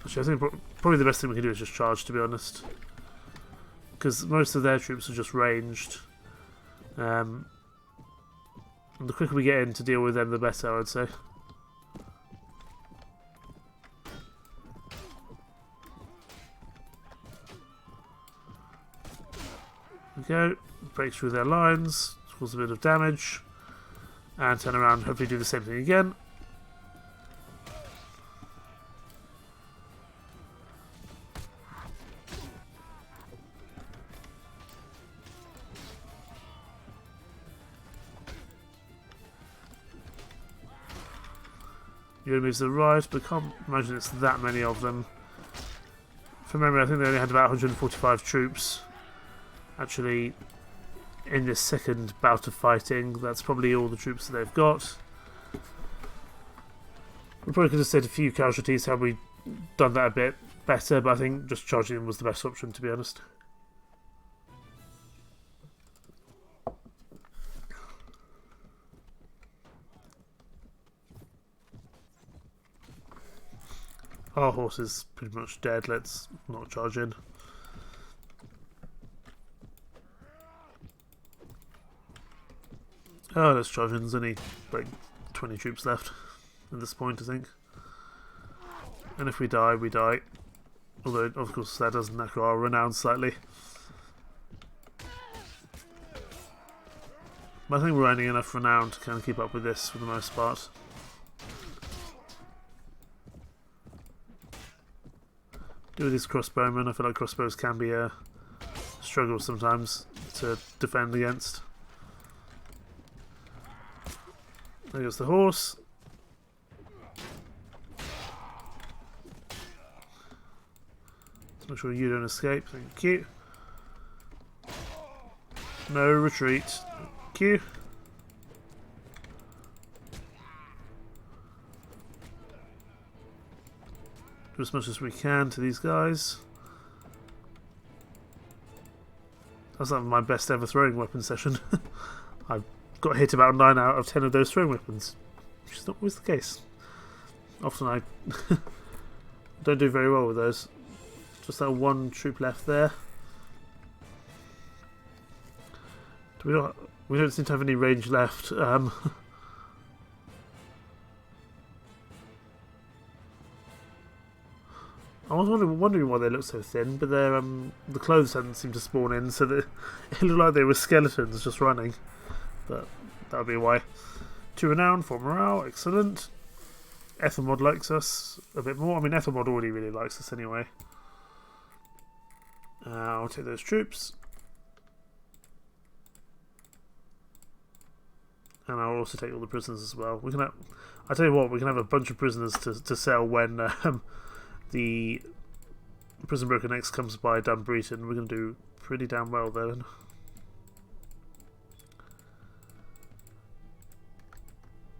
Actually, I think probably the best thing we can do is just charge, to be honest, because most of their troops are just ranged. And the quicker we get in to deal with them, the better, I would say. There we go. Break through their lines, cause a bit of damage, and turn around, hopefully do the same thing again. Your enemies to the right, but I can't imagine it's that many of them. From memory, I think they only had about 145 troops actually in this second bout of fighting. That's probably all the troops that they've got. We probably could have saved a few casualties had we done that a bit better, but I think just charging them was the best option, to be honest. Our horse is pretty much dead, let's not charge in. Oh, let's charge in, there's only like 20 troops left at this point, I think. And if we die, we die. Although, of course, that does knacker our renown slightly. But I think we're earning enough renown to kind of keep up with this for the most part. Do with these crossbowmen. I feel like crossbows can be a struggle sometimes to defend against. There goes the horse. Let's make sure you don't escape. Thank you. No retreat. Thank you. do as much as we can to these guys. That's not my best ever throwing weapon session. I've got hit about 9 out of 10 of those throwing weapons, which is not always the case. Often I don't do very well with those. Just that one troop left there. We don't seem to have any range left. I was wondering why they look so thin, but their the clothes hadn't seemed to spawn in, so that it looked like they were skeletons just running. But that would be why. 2 renown, 4 morale, excellent. Ethelmod likes us a bit more. I mean, Ethelmod already really likes us anyway. I'll take those troops. And I'll also take all the prisoners as well. We can have, I tell you what, we can have a bunch of prisoners to sell when the prison broker next comes by Dunbreton. We're going to do pretty damn well then.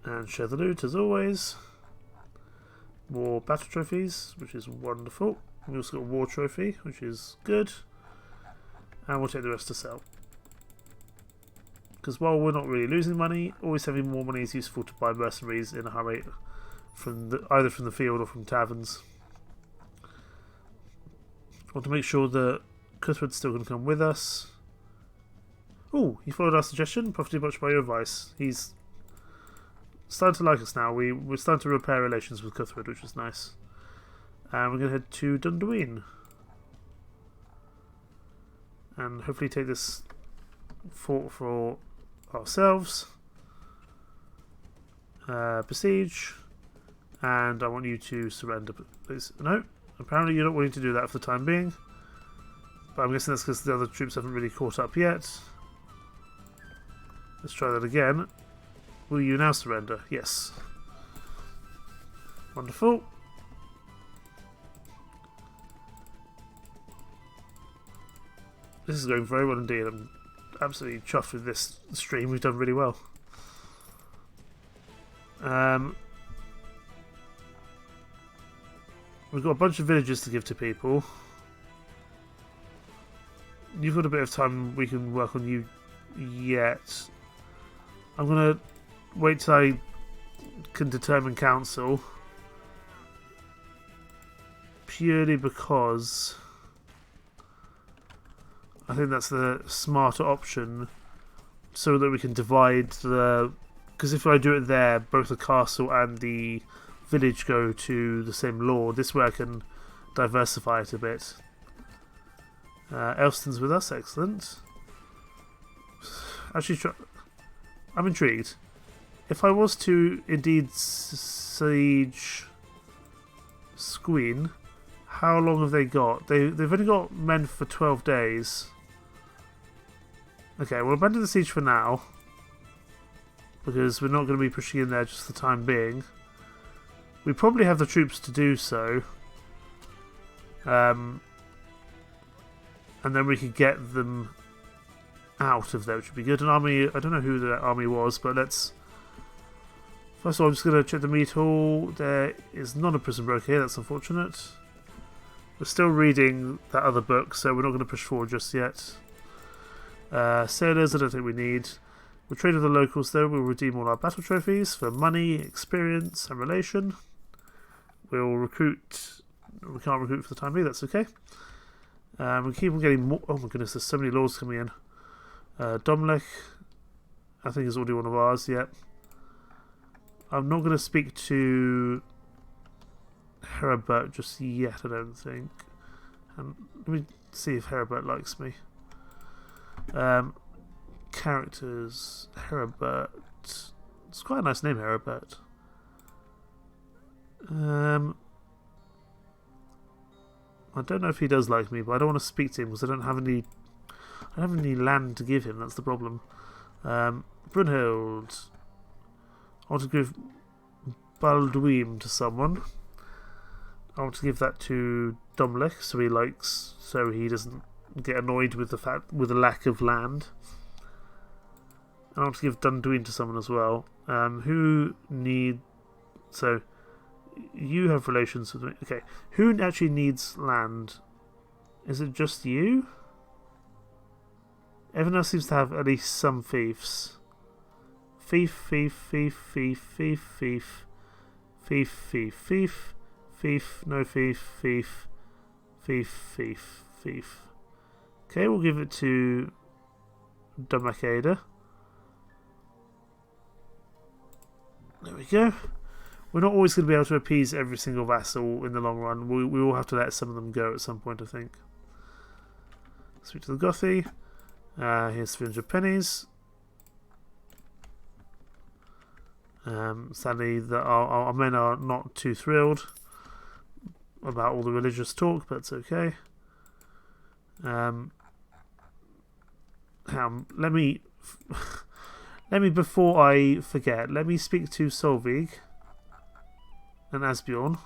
And share the loot as always. More battle trophies, which is wonderful. We also got a war trophy, which is good. And we'll take the rest to sell. Because while we're not really losing money, always having more money is useful to buy mercenaries in a hurry, either from the field or from taverns. I want to make sure that Cuthred's still going to come with us. Oh, he followed our suggestion, profited much by your advice. He's starting to like us now. We're starting to repair relations with Cuthred, which is nice. And we're going to head to Dunduin. And hopefully take this fort for ourselves. Besiege. And I want you to surrender, please. No, apparently you're not willing to do that for the time being. But I'm guessing that's because the other troops haven't really caught up yet. Let's try that again. Will you now surrender? Yes. Wonderful. This is going very well indeed. I'm absolutely chuffed with this stream. We've done really well. We've got a bunch of villages to give to people. You've got a bit of time we can work on you yet. I'm going to wait till I can determine council. Purely because I think that's the smarter option, so that we can divide the... Because if I do it there, both the castle and the village go to the same lord. This way I can diversify it a bit. Elston's with us, excellent. Actually, I'm intrigued. If I was to indeed siege Squeen, how long have they got? They've only got men for 12 days. Okay, we'll abandon the siege for now, because we're not going to be pushing in there just for the time being. We probably have the troops to do so. And then we could get them out of there, which would be good. An army, I don't know who the army was, but let's... First of all, I'm just going to check the meat hall. There is not a prison broker here, that's unfortunate. We're still reading that other book, so we're not going to push forward just yet. Sailors, I don't think we need. We'll trade with the locals though. We'll redeem all our battle trophies for money, experience, and relation. We'll recruit. We can't recruit for the time being, that's okay. We keep on getting more. Oh my goodness, there's so many lords coming in. Domlech, I think, is already one of ours, yet. I'm not going to speak to Heribert just yet, I don't think. Let me see if Heribert likes me. Characters, Heribert. It's quite a nice name, Heribert. I don't know if he does like me, but I don't want to speak to him because I don't have any land to give him. That's the problem. Brunhild. I want to give Balduin to someone. I want to give that to Domlech, so he doesn't get annoyed with the lack of land. And I want to give Dunduin to someone as well. So You have relations with me. Okay, who actually needs land? Is it just you? Everyone else seems to have at least some fiefs. Fief, fief, fief, fief, fief, fief, fief, fief, fief, fief, no fief, fief, fief, fief, fief. Okay, we'll give it to Domakeda. There we go. We're not always going to be able to appease every single vassal in the long run. We will have to let some of them go at some point, I think. Speak to the Gothi. Here's 300 pennies. Sadly, our men are not too thrilled about all the religious talk, but it's okay. Let me before I forget, let me speak to Solveig and Asbjorn.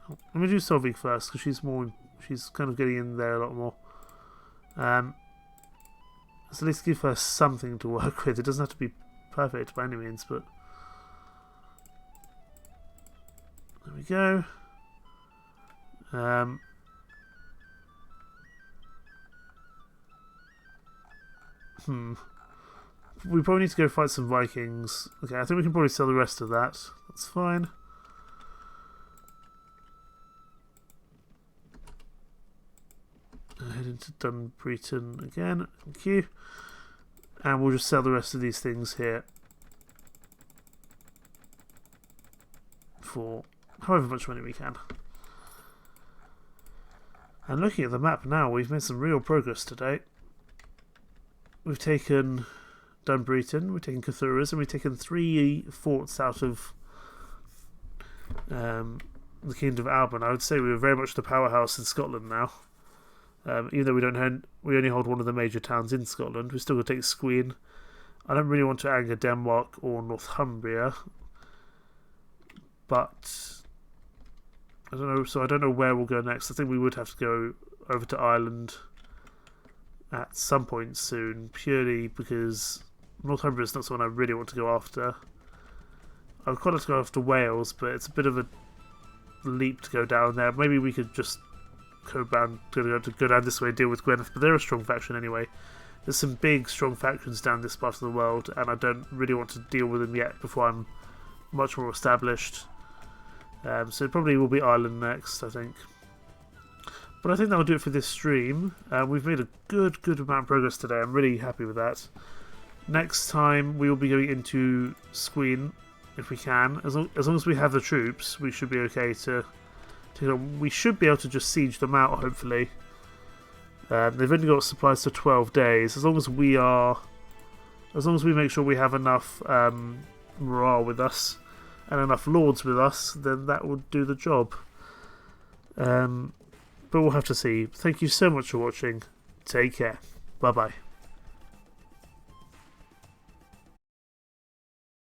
Let me do Solveig first because she's kind of getting in there a lot more. So at least give her something to work with. It doesn't have to be perfect by any means, but there we go. We probably need to go fight some Vikings. Okay, I think we can probably sell the rest of that. That's fine. Head into Dunbreton again. Thank you. And we'll just sell the rest of these things here for however much money we can. And looking at the map now, we've made some real progress today. We've taken Dunbreton, we've taken Cathuras, and we've taken 3 forts out of the Kingdom of Alban. I would say we're very much the powerhouse in Scotland now. Even though we only hold one of the major towns in Scotland, we're still going to take Squeen. I don't really want to anger Denmark or Northumbria, but I don't know. So I don't know where we'll go next. I think we would have to go over to Ireland at some point soon, purely because Northumbria is not someone I really want to go after. I'd quite like to go after Wales, but it's a bit of a leap to go down there. Maybe we could just go down this way and deal with Gwynedd, but they're a strong faction anyway. There's some big strong factions down this part of the world, and I don't really want to deal with them yet before I'm much more established. So it probably will be Ireland next, I think. But I think that'll do it for this stream. We've made a good amount of progress today. I'm really happy with that. Next time we will be going into Squeen if we can. As long as we have the troops, we should be okay to we should be able to just siege them out, hopefully. They've only got supplies for 12 days. As long as we make sure we have enough morale with us and enough lords with us, then that would do the job. But we'll have to see. Thank you so much for watching. Take care. Bye bye.